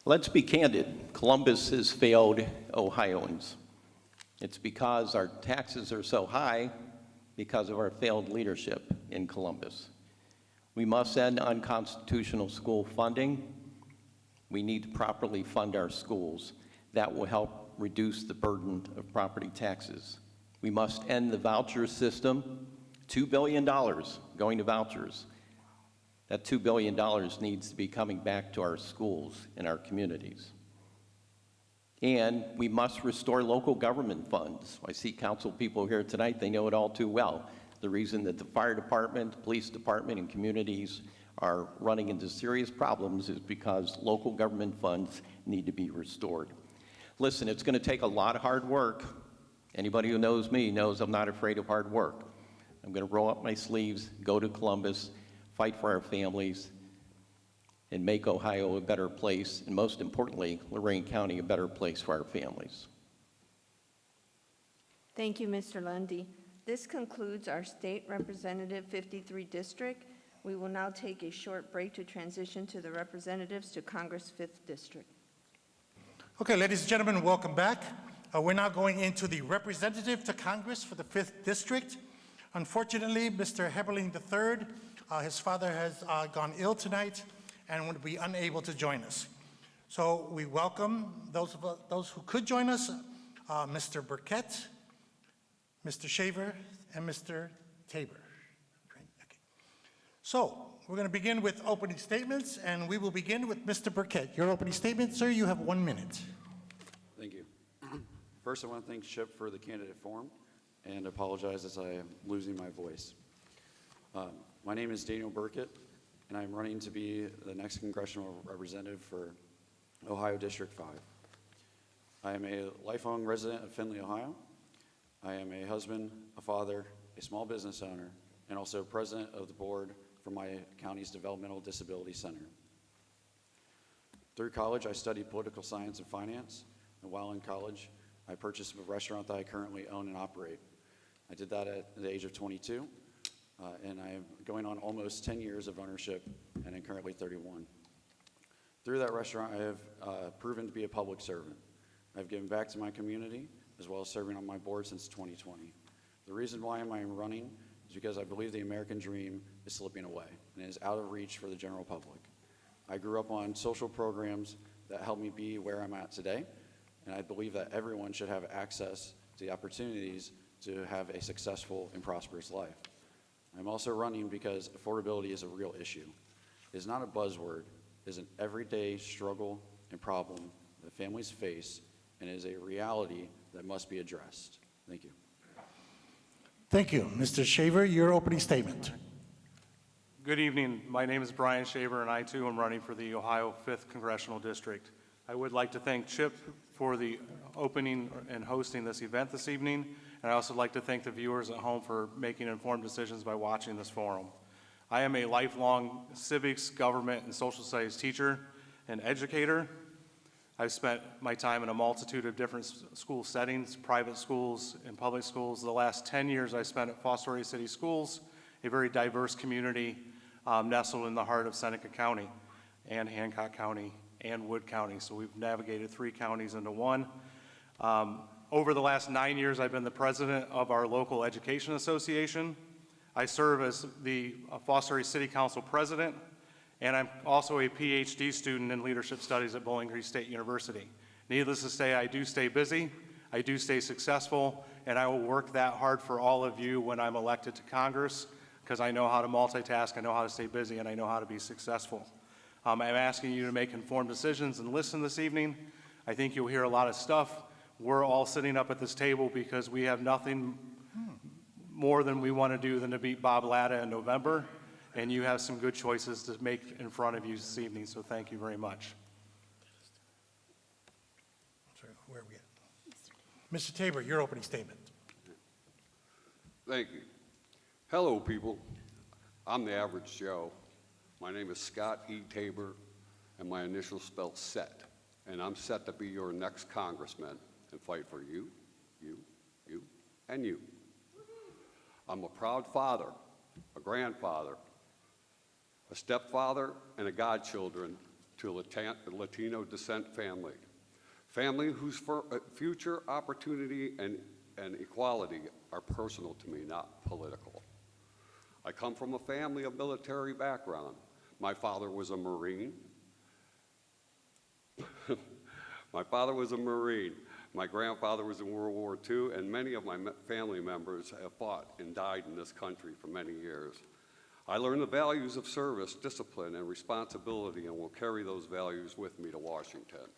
Let's be candid. Columbus has failed Ohioans. It's because our taxes are so high because of our failed leadership in Columbus. We must end unconstitutional school funding. We need to properly fund our schools. That will help reduce the burden of property taxes. We must end the voucher system. $2 billion going to vouchers. That $2 billion needs to be coming back to our schools and our communities. And we must restore local government funds. I see council people here tonight, they know it all too well. The reason that the fire department, police department, and communities are running into serious problems is because local government funds need to be restored. Listen, it's going to take a lot of hard work. Anybody who knows me knows I'm not afraid of hard work. I'm going to roll up my sleeves, go to Columbus, fight for our families, and make Ohio a better place, and most importantly, Lorain County a better place for our families. Thank you, Mr. Lundy. This concludes our State Representative 53 District. We will now take a short break to transition to the representatives to Congress 5th District. Okay, ladies and gentlemen, welcome back. We're now going into the representative to Congress for the 5th District. Unfortunately, Mr. Heberling III, his father has gone ill tonight and would be unable to join us. So we welcome those who could join us, Mr. Burkett, Mr. Shaver, and Mr. Tabor. Okay. So we're going to begin with opening statements, and we will begin with Mr. Burkett. Your opening statement, sir, you have 1 minute. Thank you. First, I want to thank Chip for the candidate forum and apologize as I am losing my voice. My name is Daniel Burkett, and I'm running to be the next congressional representative for Ohio District 5. I am a lifelong resident of Findlay, Ohio. I am a husband, a father, a small business owner, and also president of the board for my county's Developmental Disability Center. Through college, I studied political science and finance, and while in college, I purchased a restaurant that I currently own and operate. I did that at the age of 22, and I am going on almost 10 years of ownership, and I'm currently 31. Through that restaurant, I have proven to be a public servant. I've given back to my community, as well as serving on my board since 2020. The reason why I'm running is because I believe the American dream is slipping away and is out of reach for the general public. I grew up on social programs that helped me be where I'm at today, and I believe that everyone should have access to the opportunities to have a successful and prosperous life. I'm also running because affordability is a real issue. It's not a buzzword. It's an everyday struggle and problem that families face, and is a reality that must be addressed. Thank you. Thank you. Mr. Shaver, your opening statement. Good evening. My name is Brian Shaver, and I too am running for the Ohio 5th Congressional District. I would like to thank Chip for the opening and hosting this event this evening, and I also like to thank the viewers at home for making informed decisions by watching this forum. I am a lifelong civics, government, and social studies teacher and educator. I've spent my time in a multitude of different school settings, private schools and public schools. The last 10 years I spent at Foster City Schools, a very diverse community nestled in the heart of Seneca County and Hancock County and Wood County. So we've navigated 3 counties into one. Over the last 9 years, I've been the president of our local education association. I serve as the Foster City Council president and I'm also a PhD student in leadership studies at Bowling Green State University. Needless to say, I do stay busy, I do stay successful, and I will work that hard for all of you when I'm elected to Congress, because I know how to multitask, I know how to stay busy, and I know how to be successful. I'm asking you to make informed decisions and listen this evening. I think you'll hear a lot of stuff. We're all sitting up at this table because we have nothing more than we want to do than to beat Bob Latta in November, and you have some good choices to make in front of you this evening, so thank you very much. Sorry, where are we at? Mr. Tabor, your opening statement. Thank you. Hello, people. I'm the average Joe. My name is Scott E. Tabor, and my initials spell SET, and I'm set to be your next congressman and fight for you, and you. I'm a proud father, a grandfather, a stepfather, and a godchildren to a Latino descent family whose future opportunity and equality are personal to me, not political. I come from a family of military background. My father was a Marine. My grandfather was in World War II, and many of my family members have fought and died in this country for many years. I learned the values of service, discipline, and responsibility, and will carry those values with me to Washington.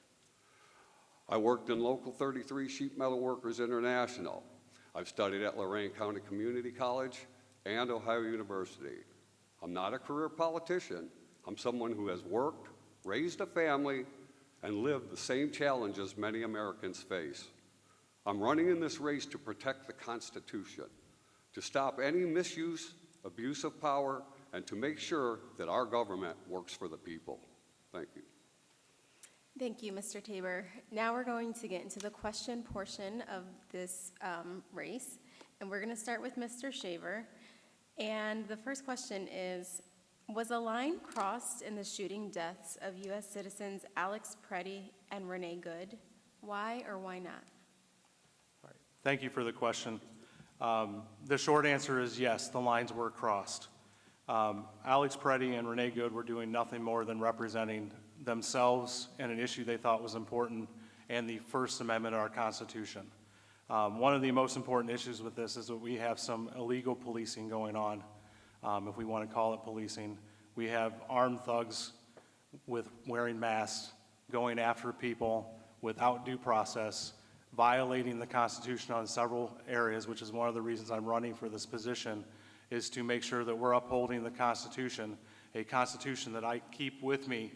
I worked in Local 33 Sheet Metal Workers International. I've studied at Lorain County Community College and Ohio University. I'm not a career politician. I'm someone who has worked, raised a family, and lived the same challenges many Americans face. I'm running in this race to protect the Constitution, to stop any misuse, abuse of power, and to make sure that our government works for the people. Thank you. Thank you, Mr. Tabor. Now we're going to get into the question portion of this race, and we're going to start with Mr. Shaver. And the first question is, was a line crossed in the shooting deaths of U.S. citizens Alex Preddy and Renee Good? Why or why not? All right. Thank you for the question. The short answer is yes, the lines were crossed. Alex Preddy and Renee Good were doing nothing more than representing themselves and an issue they thought was important and the First Amendment of our Constitution. One of the most important issues with this is that we have some illegal policing going on, if we want to call it policing. We have armed thugs with wearing masks, going after people without due process, violating the Constitution on several areas, which is one of the reasons I'm running for this position, is to make sure that we're upholding the Constitution, a Constitution that I keep with me,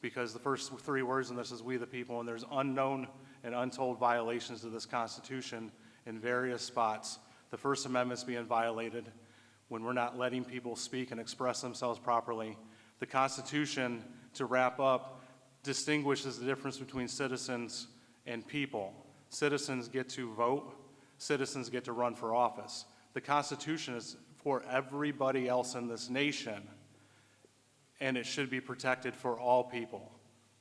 because the first three words in this is "we the people," and there's unknown and untold violations of this Constitution in various spots. The First Amendment's being violated when we're not letting people speak and express themselves properly. The Constitution, to wrap up, distinguishes the difference between citizens and people. Citizens get to vote, citizens get to run for office. The Constitution is for everybody else in this nation, and it should be protected for all people.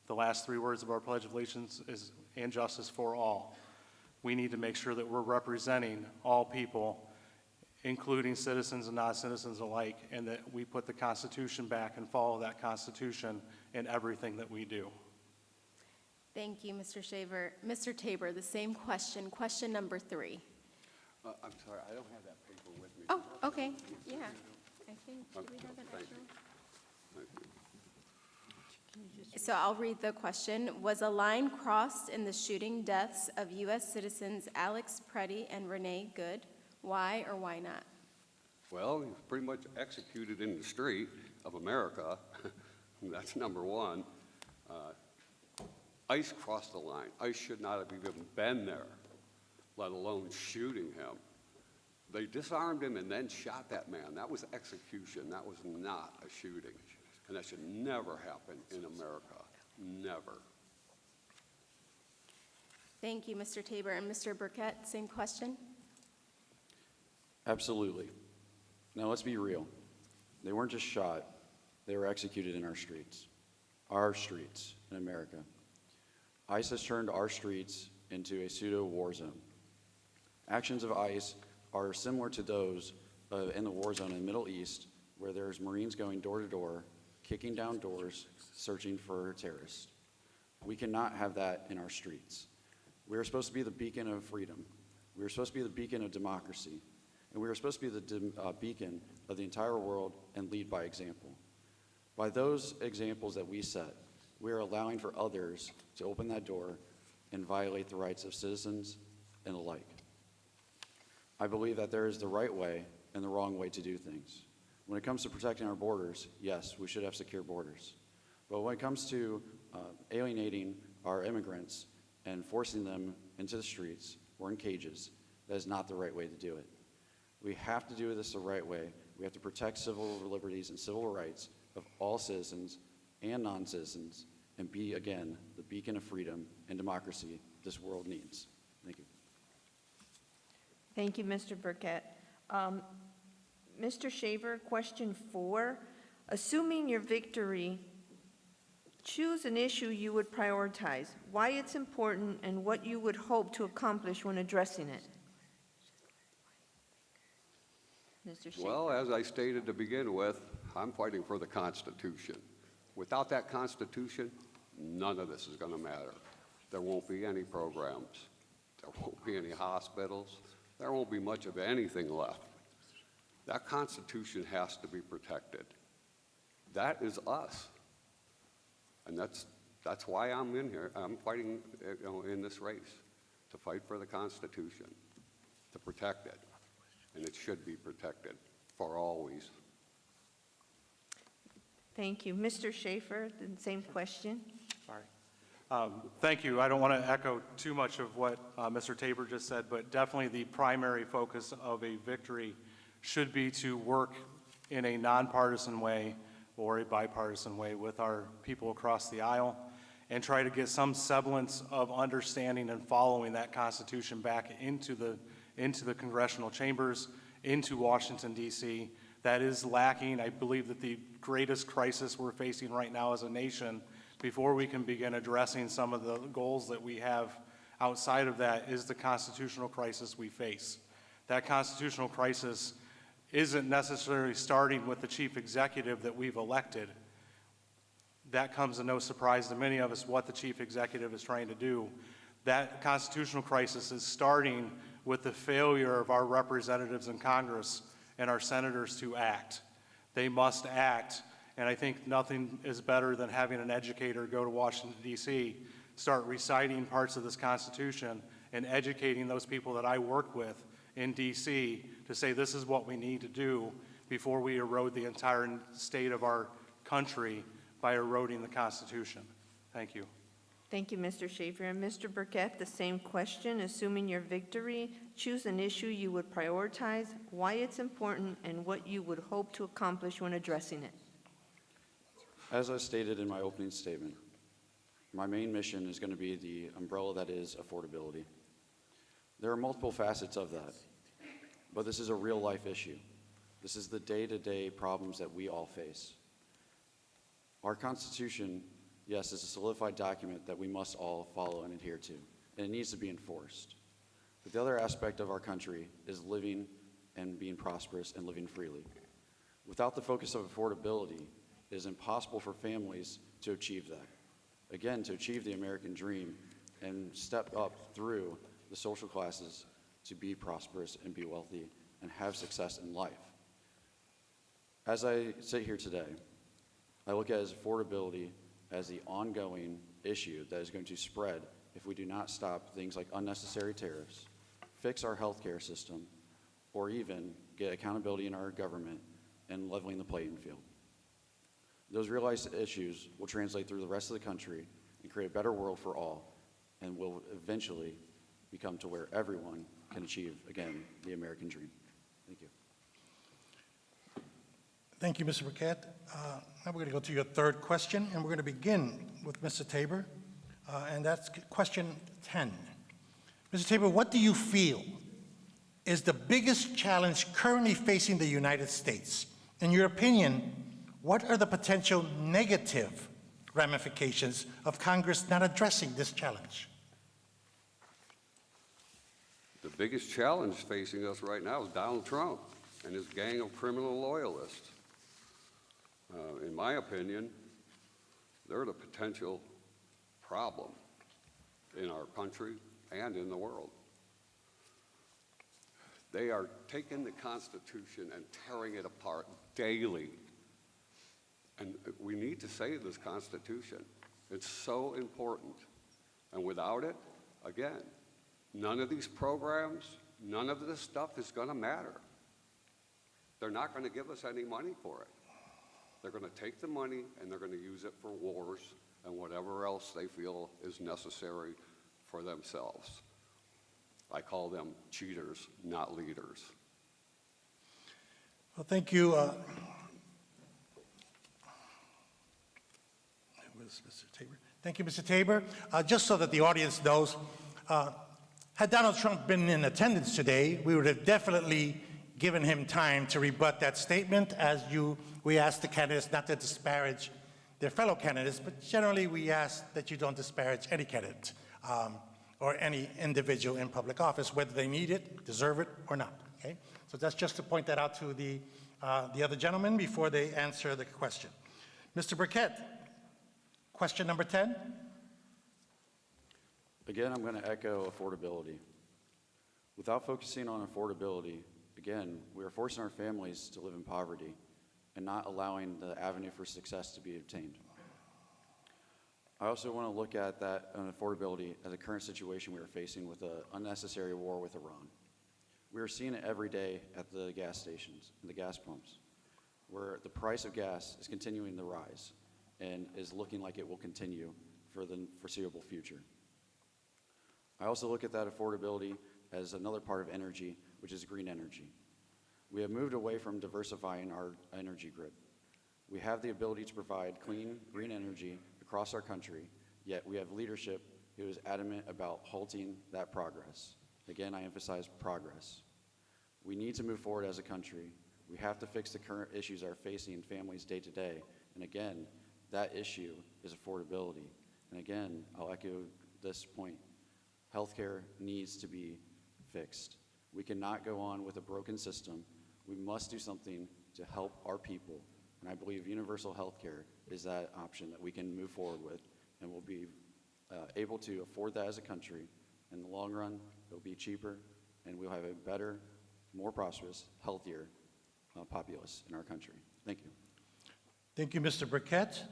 The last three words of our Pledge of Allegiance is "and justice for all." We need to make sure that we're representing all people, including citizens and non-citizens alike, and that we put the Constitution back and follow that Constitution in everything that we do. Thank you, Mr. Shaver. Mr. Tabor, the same question, question number 3. I'm sorry, I don't have that paper with me. Oh, okay, yeah. I think, do we have an Thank actual? you. Thank you. So I'll read the question. Was a line crossed in the shooting deaths of U.S. citizens Alex Preddy and Renee Good? Why or why not? Well, he was pretty much executed in the street of America. That's number one. ICE crossed the line. ICE should not have even been there, let alone shooting him. They disarmed him and then shot that man. That was execution. That was not a shooting. And that should never happen in America. Never. Thank you, Mr. Tabor. And Mr. Burkett, same question? Absolutely. Now, let's be real. They weren't just shot. They were executed in our streets in America. ICE has turned our streets into a pseudo-war zone. Actions of ICE are similar to those in the war zone in the Middle East, where there's Marines going door to door, kicking down doors, searching for terrorists. We cannot have that in our streets. We are supposed to be the beacon of freedom. We are supposed to be the beacon of democracy. And we are supposed to be the beacon of the entire world and lead by example. By those examples that we set, we are allowing for others to open that door and violate the rights of citizens and the like. I believe that there is the right way and the wrong way to do things. When it comes to protecting our borders, yes, we should have secure borders. But when it comes to alienating our immigrants and forcing them into the streets or in cages, that is not the right way to do it. We have to do this the right way. We have to protect civil liberties and civil rights of all citizens and non-citizens and be, again, the beacon of freedom and democracy this world needs. Thank you. Thank you, Mr. Burkett. Mr. Shaver, question 4. Assuming your victory, choose an issue you would prioritize, why it's important, and what you would hope to accomplish when addressing it. Mr. Shaver. Well, as I stated to begin with, I'm fighting for the Constitution. Without that Constitution, none of this is going to matter. There won't be any programs. There won't be any hospitals. There won't be much of anything left. That Constitution has to be protected. That is us. And that's why I'm in here. I'm fighting in this race, to fight for the Constitution, to protect it. And it should be protected for always. Thank you. Mr. Schaefer, the same question. Sorry. Thank you. I don't want to echo too much of what Mr. Tabor just said, but definitely the primary focus of a victory should be to work in a nonpartisan way or a bipartisan way with our people across the aisle and try to get some semblance of understanding and following that Constitution back into the congressional chambers, into Washington, D.C. That is lacking. I believe that the greatest crisis we're facing right now as a nation, before we can begin addressing some of the goals that we have outside of that, is the constitutional crisis we face. That constitutional crisis isn't necessarily starting with the chief executive that we've elected. That comes as no surprise to many of us what the chief executive is trying to do. That constitutional crisis is starting with the failure of our representatives in Congress and our senators to act. They must act, and I think nothing is better than having an educator go to Washington, D.C., start reciting parts of this Constitution and educating those people that I work with in D.C. to say this is what we need to do before we erode the entire state of our country by eroding the Constitution. Thank you. Thank you, Mr. Schaefer. And Mr. Burkett, the same question. Assuming your victory, choose an issue you would prioritize, why it's important, and what you would hope to accomplish when addressing it. As I stated in my opening statement, my main mission is going to be the umbrella that is affordability. There are multiple facets of that, but this is a real-life issue. This is the day-to-day problems that we all face. Our Constitution, yes, is a solidified document that we must all follow and adhere to, and it needs to be enforced. But the other aspect of our country is living and being prosperous and living freely. Without the focus of affordability, it is impossible for families to achieve that. Again, to achieve the American dream and step up through the social classes to be prosperous and be wealthy and have success in life. As I sit here today, I look at affordability as the ongoing issue that is going to spread if we do not stop things like unnecessary tariffs, fix our healthcare system, or even get accountability in our government and leveling the playing field. Those realized issues will translate through the rest of the country and create a better world for all, and will eventually become to where everyone can achieve, again, the American dream. Thank you. Thank you, Mr. Burkett. Now we're going to go to your third question, and we're going to begin with Mr. Tabor, and that's question 10. Mr. Tabor, what do you feel is the biggest challenge currently facing the United States? In your opinion, what are the potential negative ramifications of Congress not addressing this challenge? The biggest challenge facing us right now is Donald Trump and his gang of criminal loyalists. In my opinion, they're the potential problem in our country and in the world. They are taking the Constitution and tearing it apart daily. And we need to save this Constitution. It's so important. And without it, again, none of these programs, none of this stuff is going to matter. They're not going to give us any money for it. They're going to take the money and they're going to use it for wars and whatever else they feel is necessary for themselves. I call them cheaters, not leaders. Well, thank you. Where's Mr. Tabor? Thank you, Mr. Tabor. Just so that the audience knows, had Donald Trump been in attendance today, we would have definitely given him time to rebut that statement. We asked the candidates not to disparage their fellow candidates, but generally we ask that you don't disparage any candidate or any individual in public office, whether they need it, deserve it, or not. Okay? So that's just to point that out to the other gentlemen before they answer the question. Mr. Burkett, question number 10. Again, I'm going to echo affordability. Without focusing on affordability, again, we are forcing our families to live in poverty and not allowing the avenue for success to be obtained. I also want to look at that affordability as a current situation we are facing with an unnecessary war with Iran. We are seeing it every day at the gas stations and the gas pumps, where the price of gas is continuing to rise and is looking like it will continue for the foreseeable future. I also look at that affordability as another part of energy, which is green energy. We have moved away from diversifying our energy grid. We have the ability to provide clean, green energy across our country, yet we have leadership who is adamant about halting that progress. Again, I emphasize progress. We need to move forward as a country. We have to fix the current issues that are facing families day to day. And again, that issue is affordability. And again, I'll echo this point. Healthcare needs to be fixed. We cannot go on with a broken system. We must do something to help our people. And I believe universal health care is that option that we can move forward with, and we'll be able to afford that as a country. In the long run, it'll be cheaper, and we'll have a better, more prosperous, healthier populace in our country. Thank you. Thank you, Mr. Burkett.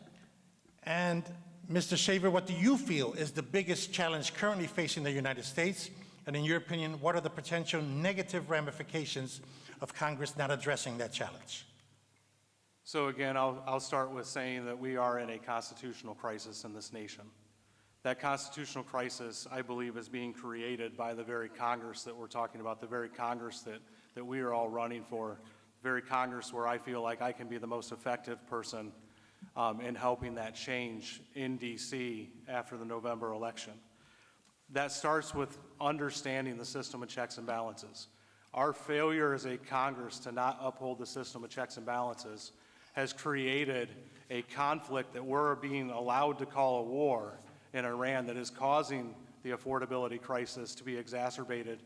And Mr. Shaver, what do you feel is the biggest challenge currently facing the United States? And in your opinion, what are the potential negative ramifications of Congress not addressing that challenge? So again, I'll start with saying that we are in a constitutional crisis in this nation. That constitutional crisis, I believe, is being created by the very Congress that we're talking about, the very Congress that we are all running for, the very Congress where I feel like I can be the most effective person in helping that change in D.C. after the November election. That starts with understanding the system of checks and balances. Our failure as a Congress to not uphold the system of checks and balances has created a conflict that we're being allowed to call a war in Iran that is causing the affordability crisis to be exacerbated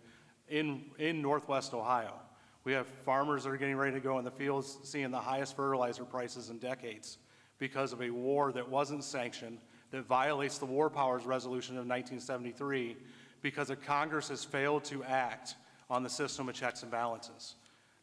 in Northwest Ohio. We have farmers that are getting ready to go in the fields seeing the highest fertilizer prices in decades because of a war that wasn't sanctioned, that violates the War Powers Resolution of 1973 because a Congress has failed to act on the system of checks and balances.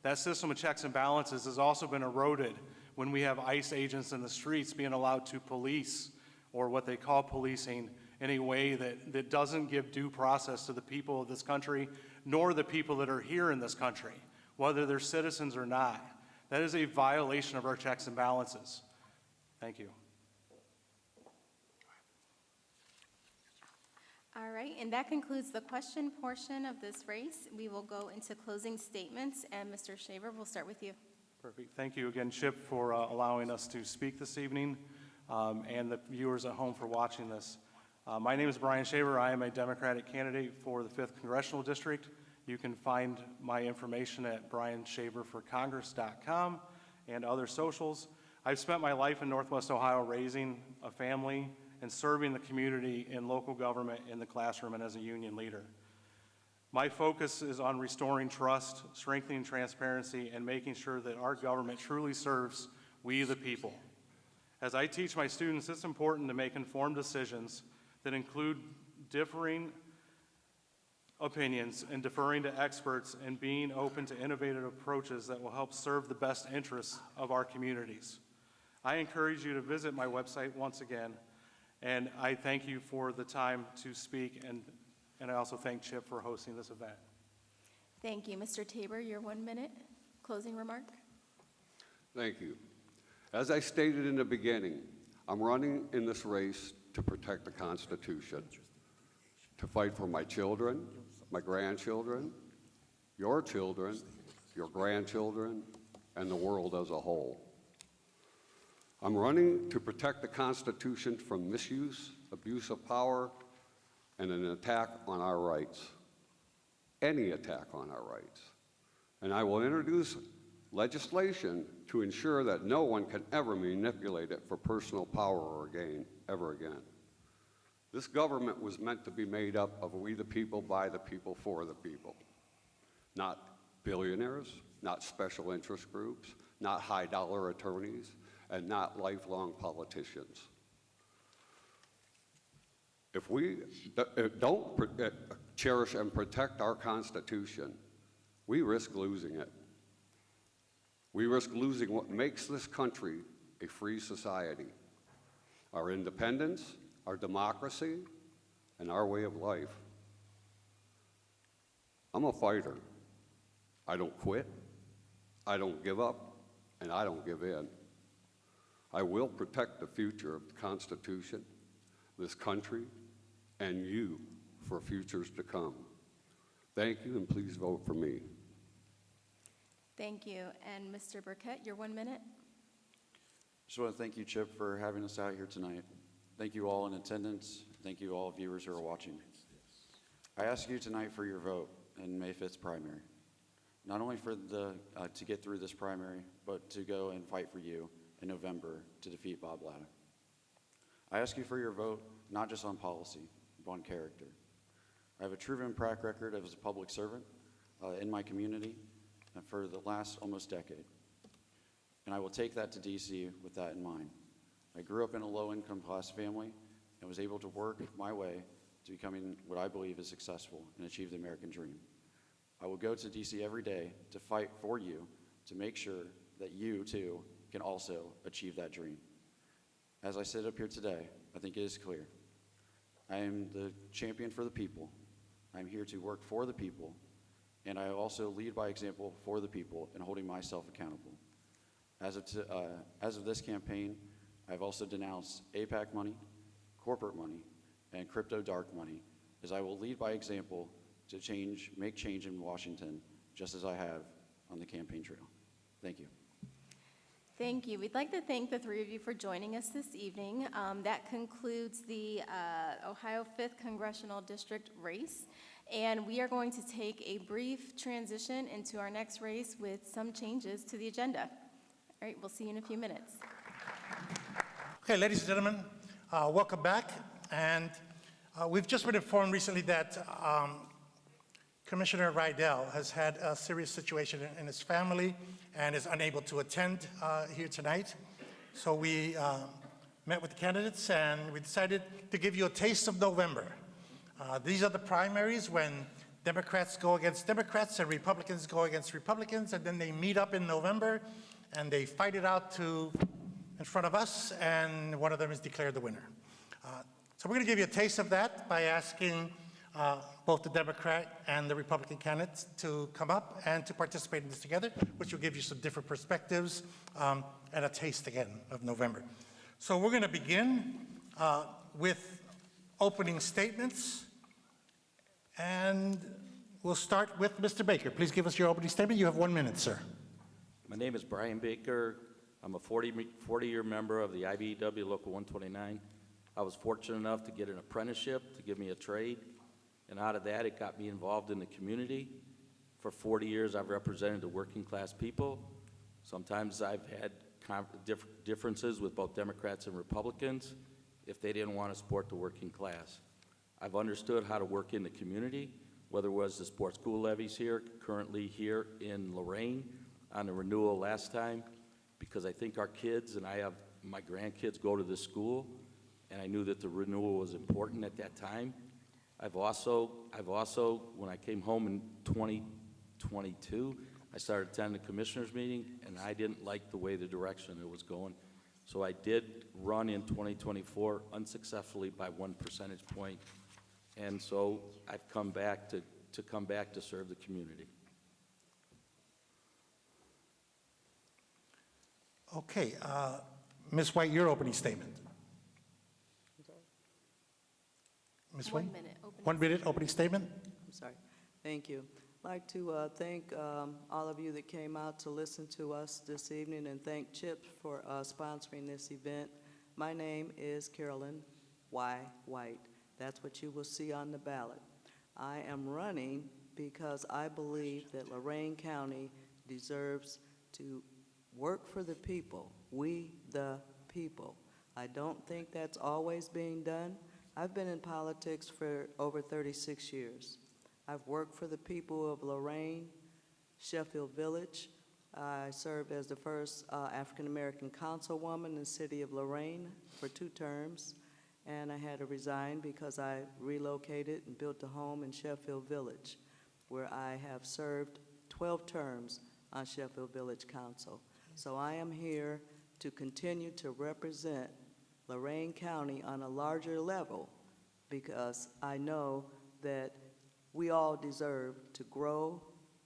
That system of checks and balances has also been eroded when we have ICE agents in the streets being allowed to police, or what they call policing, in a way that doesn't give due process to the people of this country, nor the people that are here in this country, whether they're citizens or not. That is a violation of our checks and balances. Thank you. All right, and that concludes the question portion of this race. We will go into closing statements, and Mr. Shaver, we'll start with you. Perfect. Thank you again, Chip, for allowing us to speak this evening, and the viewers at home for watching this. My name is Brian Shaver. I am a Democratic candidate for the 5th Congressional District. You can find my information at brianshaverforcongress.com and other socials. I've spent my life in Northwest Ohio raising a family and serving the community in local government, in the classroom, and as a union leader. My focus is on restoring trust, strengthening transparency, and making sure that our government truly serves we the people. As I teach my students, it's important to make informed decisions that include differing opinions and deferring to experts and being open to innovative approaches that will help serve the best interests of our communities. I encourage you to visit my website once again, and I thank you for the time to speak, and I also thank Chip for hosting this event. Thank you. Mr. Tabor, your 1 minute closing remark. Thank you. As I stated in the beginning, I'm running in this race to protect the Constitution, to fight for my children, my grandchildren, your grandchildren, and the world as a whole. I'm running to protect the Constitution from misuse, abuse of power, and an attack on our rights, any attack on our rights. And I will introduce legislation to ensure that no one can ever manipulate it for personal power or gain ever again. This government was meant to be made up of we the people, by the people, for the people. Not billionaires, not special interest groups, not high-dollar attorneys, and not lifelong politicians. If we don't cherish and protect our Constitution, we risk losing it. We risk losing what makes this country a free society: our independence, our democracy, and our way of life. I'm a fighter. I don't quit, I don't give up, and I don't give in. I will protect the future of the Constitution, this country, and you for futures to come. Thank you, and please vote for me. Thank you. And Mr. Burkett, your 1 minute. Just want to thank you, Chip, for having us out here tonight. Thank you all in attendance. Thank you all viewers who are watching. I ask you tonight for your vote in May 5th primary. Not only for to get through this primary, but to go and fight for you in November to defeat Bob Latta. I ask you for your vote, not just on policy, but on character. I have a proven track record as a public servant in my community for the last almost decade. And I will take that to DC with that in mind. I grew up in a low-income class family and was able to work my way to becoming what I believe is successful and achieve the American dream. I will go to DC every day to fight for you, to make sure that you, too, can also achieve that dream. As I sit up here today, I think it is clear. I am the champion for the people. I'm here to work for the people, and I also lead by example for the people and holding myself accountable. As of this campaign, I've also denounced APAC money, corporate money, and crypto dark money, as I will lead by example to make change in Washington, just as I have on the campaign trail. Thank you. Thank you. We'd like to thank the three of you for joining us this evening. That concludes the Ohio 5th Congressional District race, and we are going to take a brief transition into our next race with some changes to the agenda. All right, we'll see you in a few minutes. Okay, ladies and gentlemen, welcome back. And we've just been informed recently that Commissioner Rydell has had a serious situation in his family and is unable to attend here tonight. So we met with the candidates and we decided to give you a taste of November. These are the primaries when Democrats go against Democrats and Republicans go against Republicans, and then they meet up in November and they fight it out in front of us, and one of them is declared the winner. So we're going to give you a taste of that by asking both the Democrat and the Republican candidates to come up and to participate in this together, which will give you some different perspectives and a taste again of November. So we're going to begin with opening statements, and we'll start with Mr. Baker. Please give us your opening statement. You have 1 minute, sir. My name is Brian Baker. I'm a 40-year member of the IBEW Local 129. I was fortunate enough to get an apprenticeship to give me a trade, and out of that, it got me involved in the community. For 40 years, I've represented the working class people. Sometimes I've had differences with both Democrats and Republicans if they didn't want to support the working class. I've understood how to work in the community, whether it was the sports school levies here, currently here in Lorain, on the renewal last time, because I think our kids, and I have my grandkids go to this school, and I knew that the renewal was important at that time. I've also, when I came home in 2022, I started attending the commissioners meeting, and I didn't like the way the direction it was going. So I did run in 2024 unsuccessfully by 1 percentage point, and so I've come back to serve the community. Okay, Ms. White, your opening statement. Ms. White? 1 minute. 1 minute opening statement? I'm sorry. Thank you. I'd like to thank all of you that came out to listen to us this evening, and thank CHIP for sponsoring this event. My name is Carolyn Y. White. That's what you will see on the ballot. I am running because I believe that Lorain County deserves to work for the people, we the people. I don't think that's always being done. I've been in politics for over 36 years. I've worked for the people of Lorain, Sheffield Village. I served as the first African-American councilwoman in the city of Lorain for 2 terms, and I had to resign because I relocated and built a home in Sheffield Village, where I have served 12 terms on Sheffield Village Council. So I am here to continue to represent Lorain County on a larger level, because I know that we all deserve to grow,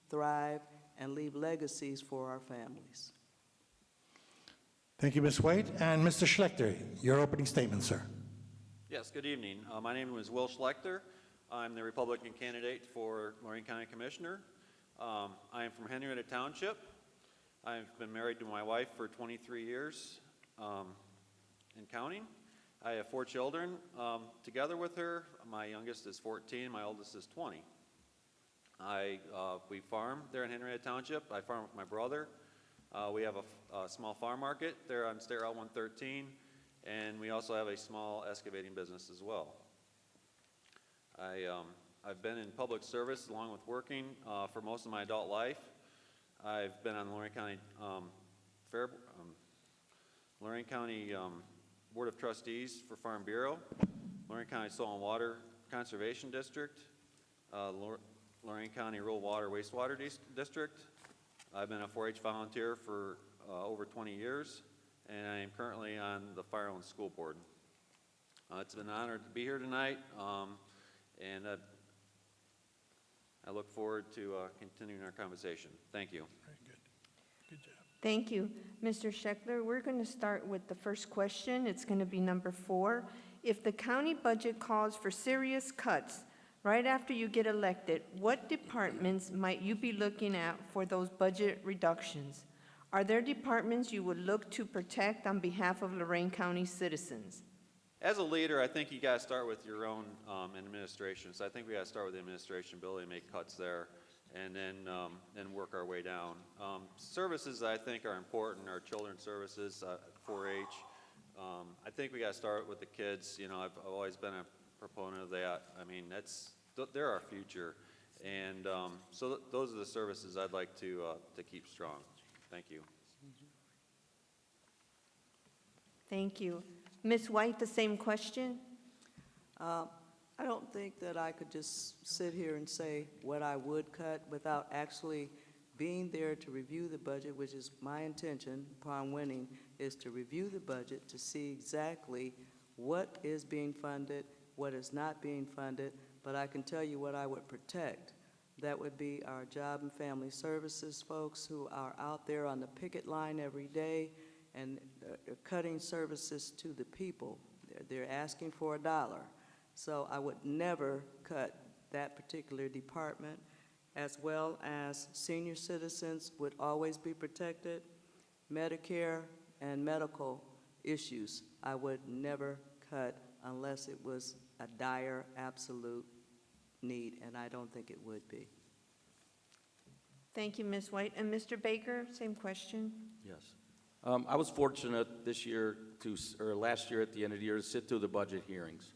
thrive, and leave legacies for our families. Thank you, Ms. White. And Mr. Schlechter, your opening statement, sir. Yes, good evening. My name is Will Schlechter. I'm the Republican candidate for Lorain County Commissioner. I am from Henrietta Township. I've been married to my wife for 23 years and counting. I have 4 children together with her. My youngest is 14, my oldest is 20. We farm there in Henrietta Township. I farm with my brother. We have a small farm market there on State Route 113, and we also have a small excavating business as well. I've been in public service along with working for most of my adult life. I've been on the Lorain County Lorain County Board of Trustees for Farm Bureau, Lorain County Soil and Water Conservation District, Lorain County Rural Water Wastewater District. I've been a 4-H volunteer for over 20 years, and I am currently on the Fireland School Board. It's been an honor to be here tonight, and I look forward to continuing our conversation. Thank you. Very good. Good job. Thank you. Mr. Scheckler, we're going to start with the first question. It's going to be number 4. If the county budget calls for serious cuts right after you get elected, what departments might you be looking at for those budget reductions? Are there departments you would look to protect on behalf of Lorain County citizens? As a leader, I think you got to start with your own administration. So I think we got to start with the administration, ability to make cuts there, and then work our way down. Services that I think are important are children's services, 4-H. I think we got to start with the kids. You know, I've always been a proponent of that. I mean, they're our future, and so those are the services I'd like to keep strong. Thank you. Thank you. Ms. White, the same question. I don't think that I could just sit here and say what I would cut without actually being there to review the budget, which is my intention upon winning, is to review the budget to see exactly what is being funded, what is not being funded, but I can tell you what I would protect. That would be our job and family services folks who are out there on the picket line every day and cutting services to the people. They're asking for $1. So I would never cut that particular department, as well as senior citizens would always be protected. Medicare and medical issues I would never cut unless it was a dire, absolute need, and I don't think it would be. Thank you, Ms. White. And Mr. Baker, same question. Yes. I was fortunate this year or last year at the end of the year to sit through the budget hearings.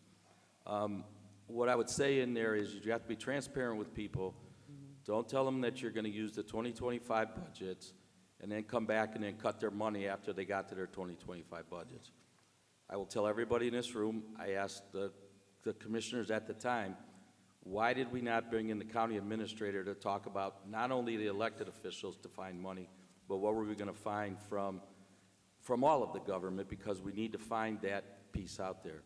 What I would say in there is you have to be transparent with people. Don't tell them that you're going to use the 2025 budgets and then come back and then cut their money after they got to their 2025 budgets. I will tell everybody in this room, I asked the commissioners at the time, why did we not bring in the county administrator to talk about not only the elected officials to find money, but what were we going to find from all of the government, because we need to find that piece out there.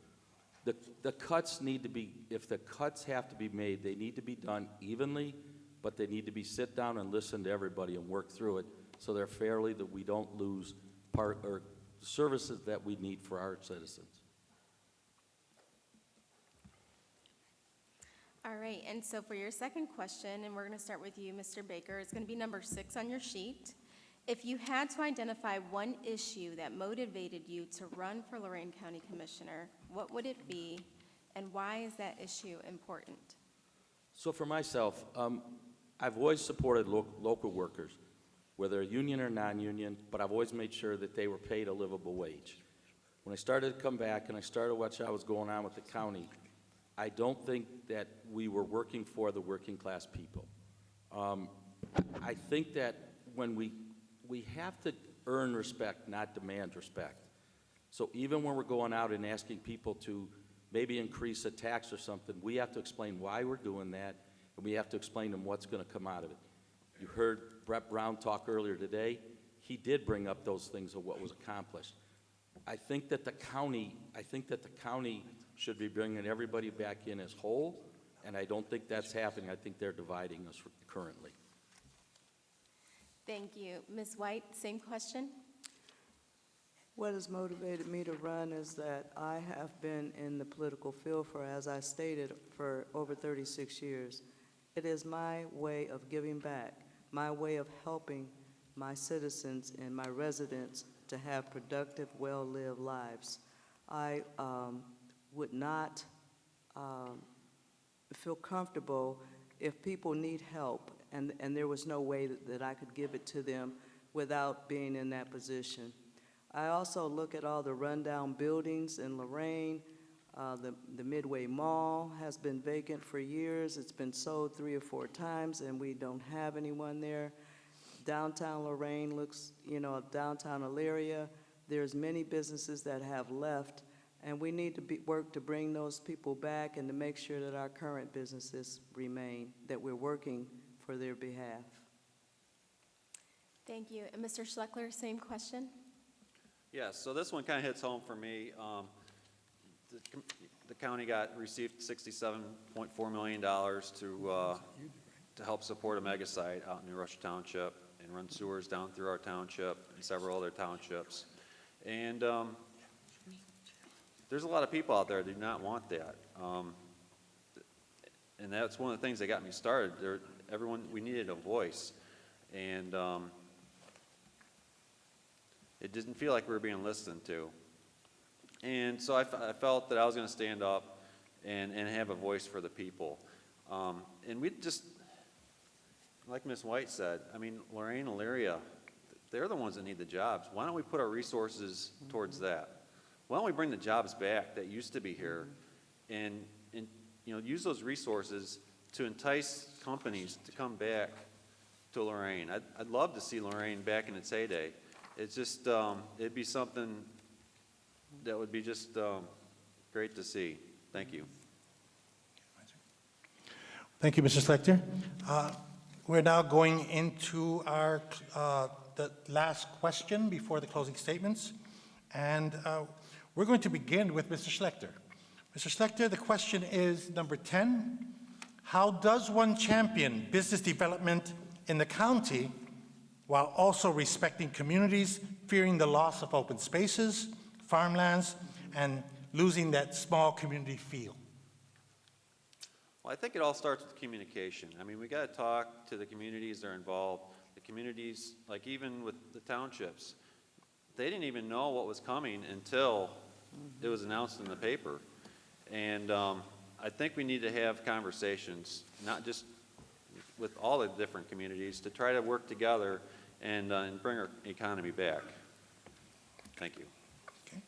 The cuts need to be, if the cuts have to be made, they need to be done evenly, but they need to be sit down and listen to everybody and work through it so they're fairly, that we don't lose part or services that we need for our citizens. All right, and so for your second question, and we're going to start with you, Mr. Baker, it's going to be number 6 on your sheet. If you had to identify one issue that motivated you to run for Lorain County Commissioner, what would it be, and why is that issue important? So for myself, I've always supported local workers, whether union or non-union, but I've always made sure that they were paid a livable wage. When I started to come back and I started what was going on with the county, I don't think that we were working for the working class people. I think that when we have to earn respect, not demand respect. So even when we're going out and asking people to maybe increase a tax or something, we have to explain why we're doing that, and we have to explain to them what's going to come out of it. You heard Brett Brown talk earlier today. He did bring up those things of what was accomplished. I think that the county should be bringing everybody back in as whole, and I don't think that's happening. I think they're dividing us currently. Thank you. Ms. White, same question. What has motivated me to run is that I have been in the political field for, as I stated, for over 36 years. It is my way of giving back, my way of helping my citizens and my residents to have productive, well-lived lives. I would not feel comfortable if people need help and there was no way that I could give it to them without being in that position. I also look at all the rundown buildings in Lorain. The Midway Mall has been vacant for years. It's been sold 3 or 4 times, and we don't have anyone there. Downtown Lorain looks, downtown Elyria. There's many businesses that have left, and we need to work to bring those people back and to make sure that our current businesses remain, that we're working for their behalf. Thank you. And Mr. Schleckler, same question. Yes, so this one kind of hits home for me. The county received $67.4 million to help support a mega site out in New Russia Township and run sewers down through our township and several other townships. And there's a lot of people out there that do not want that. And that's one of the things that got me started. We needed a voice. And it didn't feel like we were being listened to. And so I felt that I was going to stand up and have a voice for the people. And we just, like Ms. White said, I mean, Lorain, Elyria, they're the ones that need the jobs. Why don't we put our resources towards that? Why don't we bring the jobs back that used to be here and use those resources to entice companies to come back to Lorain? I'd love to see Lorain back in its heyday. It's just, it'd be something that would be just great to see. Thank you. Thank you, Mr. Schlechter. We're now going into the last question before the closing statements. And we're going to begin with Mr. Schlechter. Mr. Schlechter, the question is number 10. How does one champion business development in the county while also respecting communities, fearing the loss of open spaces, farmlands, and losing that small community feel? Well, I think it all starts with communication. I mean, we got to talk to the communities that are involved. The communities, like even with the townships, they didn't even know what was coming until it was announced in the paper. And I think we need to have conversations, not just with all the different communities, to try to work together and bring our economy back. Thank you. Okay.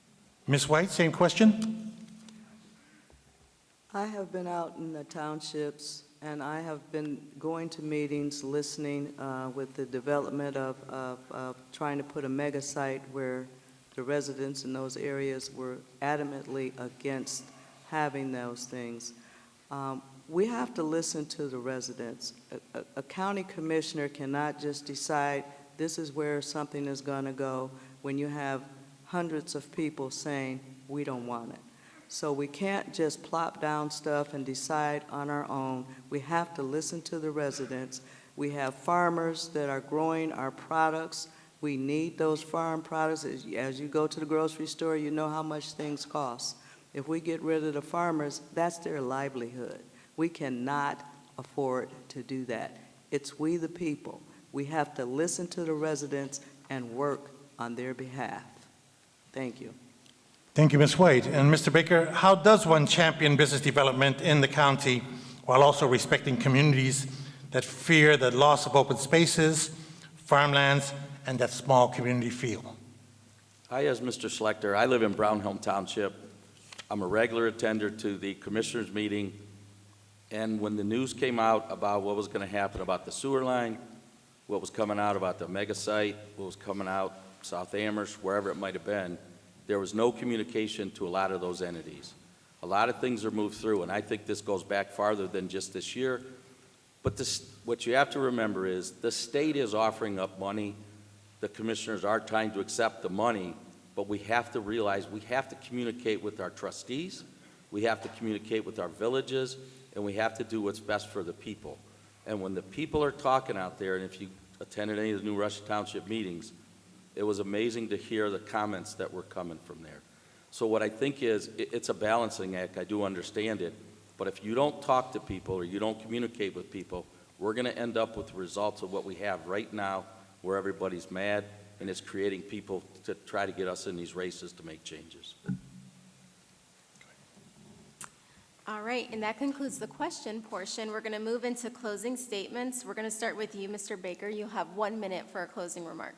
Ms. White, same question. I have been out in the townships and I have been going to meetings, listening with the development of trying to put a mega site where the residents in those areas were adamantly against having those things. We have to listen to the residents. A county commissioner cannot just decide this is where something is going to go when you have hundreds of people saying, we don't want it. So we can't just plop down stuff and decide on our own. We have to listen to the residents. We have farmers that are growing our products. We need those farm products. As you go to the grocery store, you know how much things cost. If we get rid of the farmers, that's their livelihood. We cannot afford to do that. It's we the people. We have to listen to the residents and work on their behalf. Thank you. Thank you, Ms. White. And Mr. Baker, how does one champion business development in the county while also respecting communities that fear the loss of open spaces, farmlands, and that small community feel? Hi, as Mr. Schlechter. I live in Brownhelm Township. I'm a regular attender to the commissioners' meeting. And when the news came out about what was going to happen about the sewer line, what was coming out about the mega site, what was coming out South Amherst, wherever it might have been, there was no communication to a lot of those entities. A lot of things are moved through, and I think this goes back farther than just this year. But what you have to remember is the state is offering up money. The commissioners are trying to accept the money, but we have to realize we have to communicate with our trustees, we have to communicate with our villages, and we have to do what's best for the people. And when the people are talking out there, and if you attended any of the New Russia Township meetings, it was amazing to hear the comments that were coming from there. So what I think is, it's a balancing act. I do understand it. But if you don't talk to people or you don't communicate with people, we're going to end up with the results of what we have right now, where everybody's mad, and it's creating people to try to get us in these races to make changes. All right, and that concludes the question portion. We're going to move into closing statements. We're going to start with you, Mr. Baker. You'll have 1 minute for a closing remark.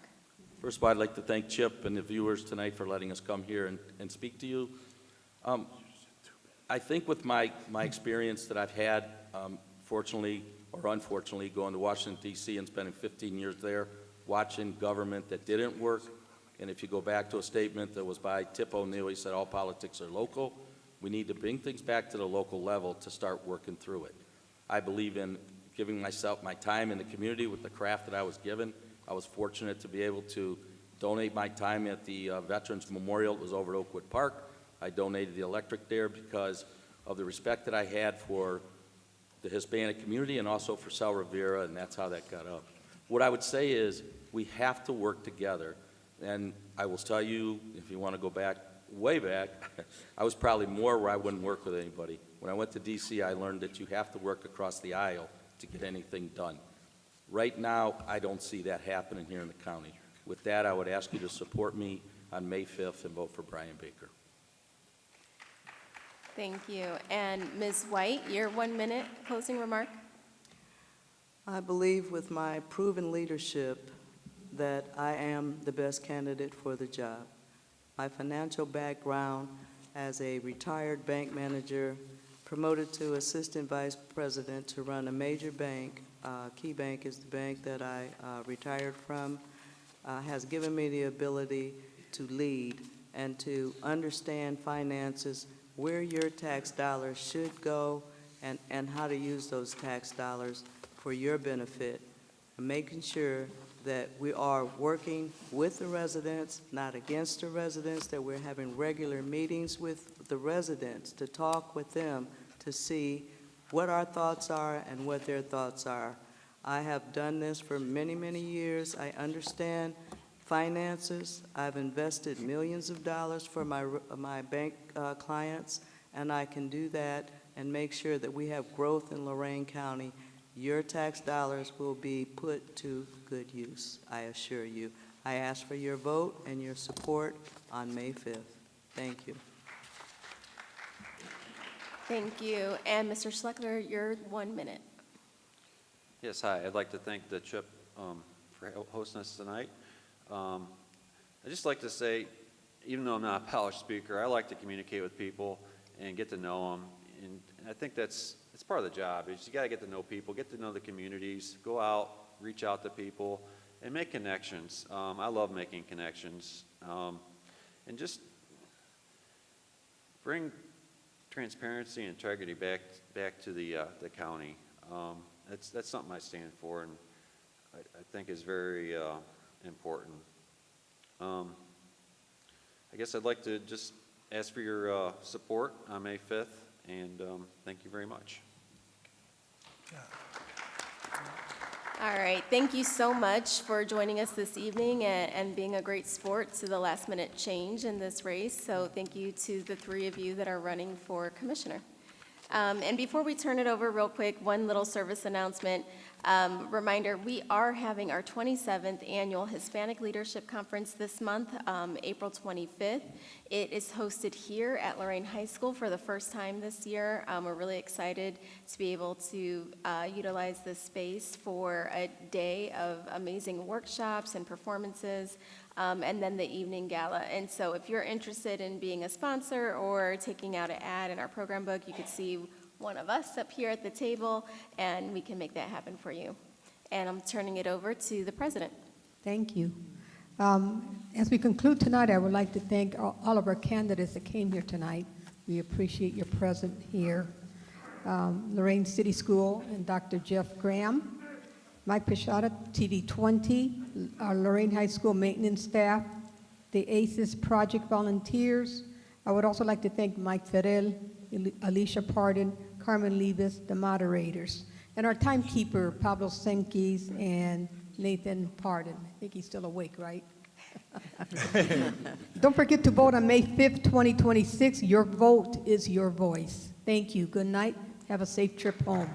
First of all, I'd like to thank Chip and the viewers tonight for letting us come here and speak to you. I think with my experience that I've had, fortunately or unfortunately, going to Washington, D.C. and spending 15 years there, watching government that didn't work, and if you go back to a statement that was by Tip O'Neill, he said all politics are local. We need to bring things back to the local level to start working through it. I believe in giving myself my time in the community with the craft that I was given. I was fortunate to be able to donate my time at the Veterans Memorial. It was over at Oakwood Park. I donated the electric there because of the respect that I had for the Hispanic community and also for Sal Rivera, and that's how that got up. What I would say is we have to work together. And I will tell you, if you want to go back, way back, I was probably more where I wouldn't work with anybody. When I went to D.C., I learned that you have to work across the aisle to get anything done. Right now, I don't see that happening here in the county. With that, I would ask you to support me on May 5th and vote for Brian Baker. Thank you. And Ms. White, your 1 minute closing remark. I believe with my proven leadership that I am the best candidate for the job. My financial background as a retired bank manager, promoted to assistant vice president to run a major bank, Key Bank is the bank that I retired from, has given me the ability to lead and to understand finances, where your tax dollars should go, and how to use those tax dollars for your benefit, and making sure that we are working with the residents, not against the residents, that we're having regular meetings with the residents to talk with them to see what our thoughts are and what their thoughts are. I have done this for many, many years. I understand finances. I've invested millions of dollars for my bank clients, and I can do that and make sure that we have growth in Lorain County. Your tax dollars will be put to good use, I assure you. I ask for your vote and your support on May 5th. Thank you. Thank you. And Mr. Schlechter, your 1 minute. Yes, hi. I'd like to thank the CHIP for hosting us tonight. I'd just like to say, even though I'm not a polished speaker, I like to communicate with people and get to know them. And I think that's it's part of the job. Is you got to get to know people, get to know the communities, go out, reach out to people, and make connections. I love making connections, and just bring transparency and integrity back to the county. That's something I stand for, and I think is very important. I guess I'd like to just ask for your support on May 5th, and thank you very much. All right, thank you so much for joining us this evening and being a great sport to the last minute change in this race. So thank you to the three of you that are running for commissioner. And before we turn it over real quick, one little service announcement. Reminder, we are having our 27th annual Hispanic Leadership Conference this month, April 25th. It is hosted here at Lorain High School for the first time this year. We're really excited to be able to utilize this space for a day of amazing workshops and performances, and then the evening gala. And so if you're interested in being a sponsor or taking out an ad in our program book, you could see one of us up here at the table, and we can make that happen for you. And I'm turning it over to the president. Thank you. As we conclude tonight, I would like to thank all of our candidates that came here tonight. We appreciate your presence here. Lorain City School and Dr. Jeff Graham, Mike Pichata, TD20, our Lorain High School maintenance staff, the ACES project volunteers. I would also like to thank Mike Ferrell, Alicia Pardon, Carmen Levis, the moderators, and our timekeeper, Pablo Senkis and Nathan Pardon. I think he's still awake, right? Don't forget to vote on May 5th, 2026. Your vote is your voice. Thank you. Good night. Have a safe trip home.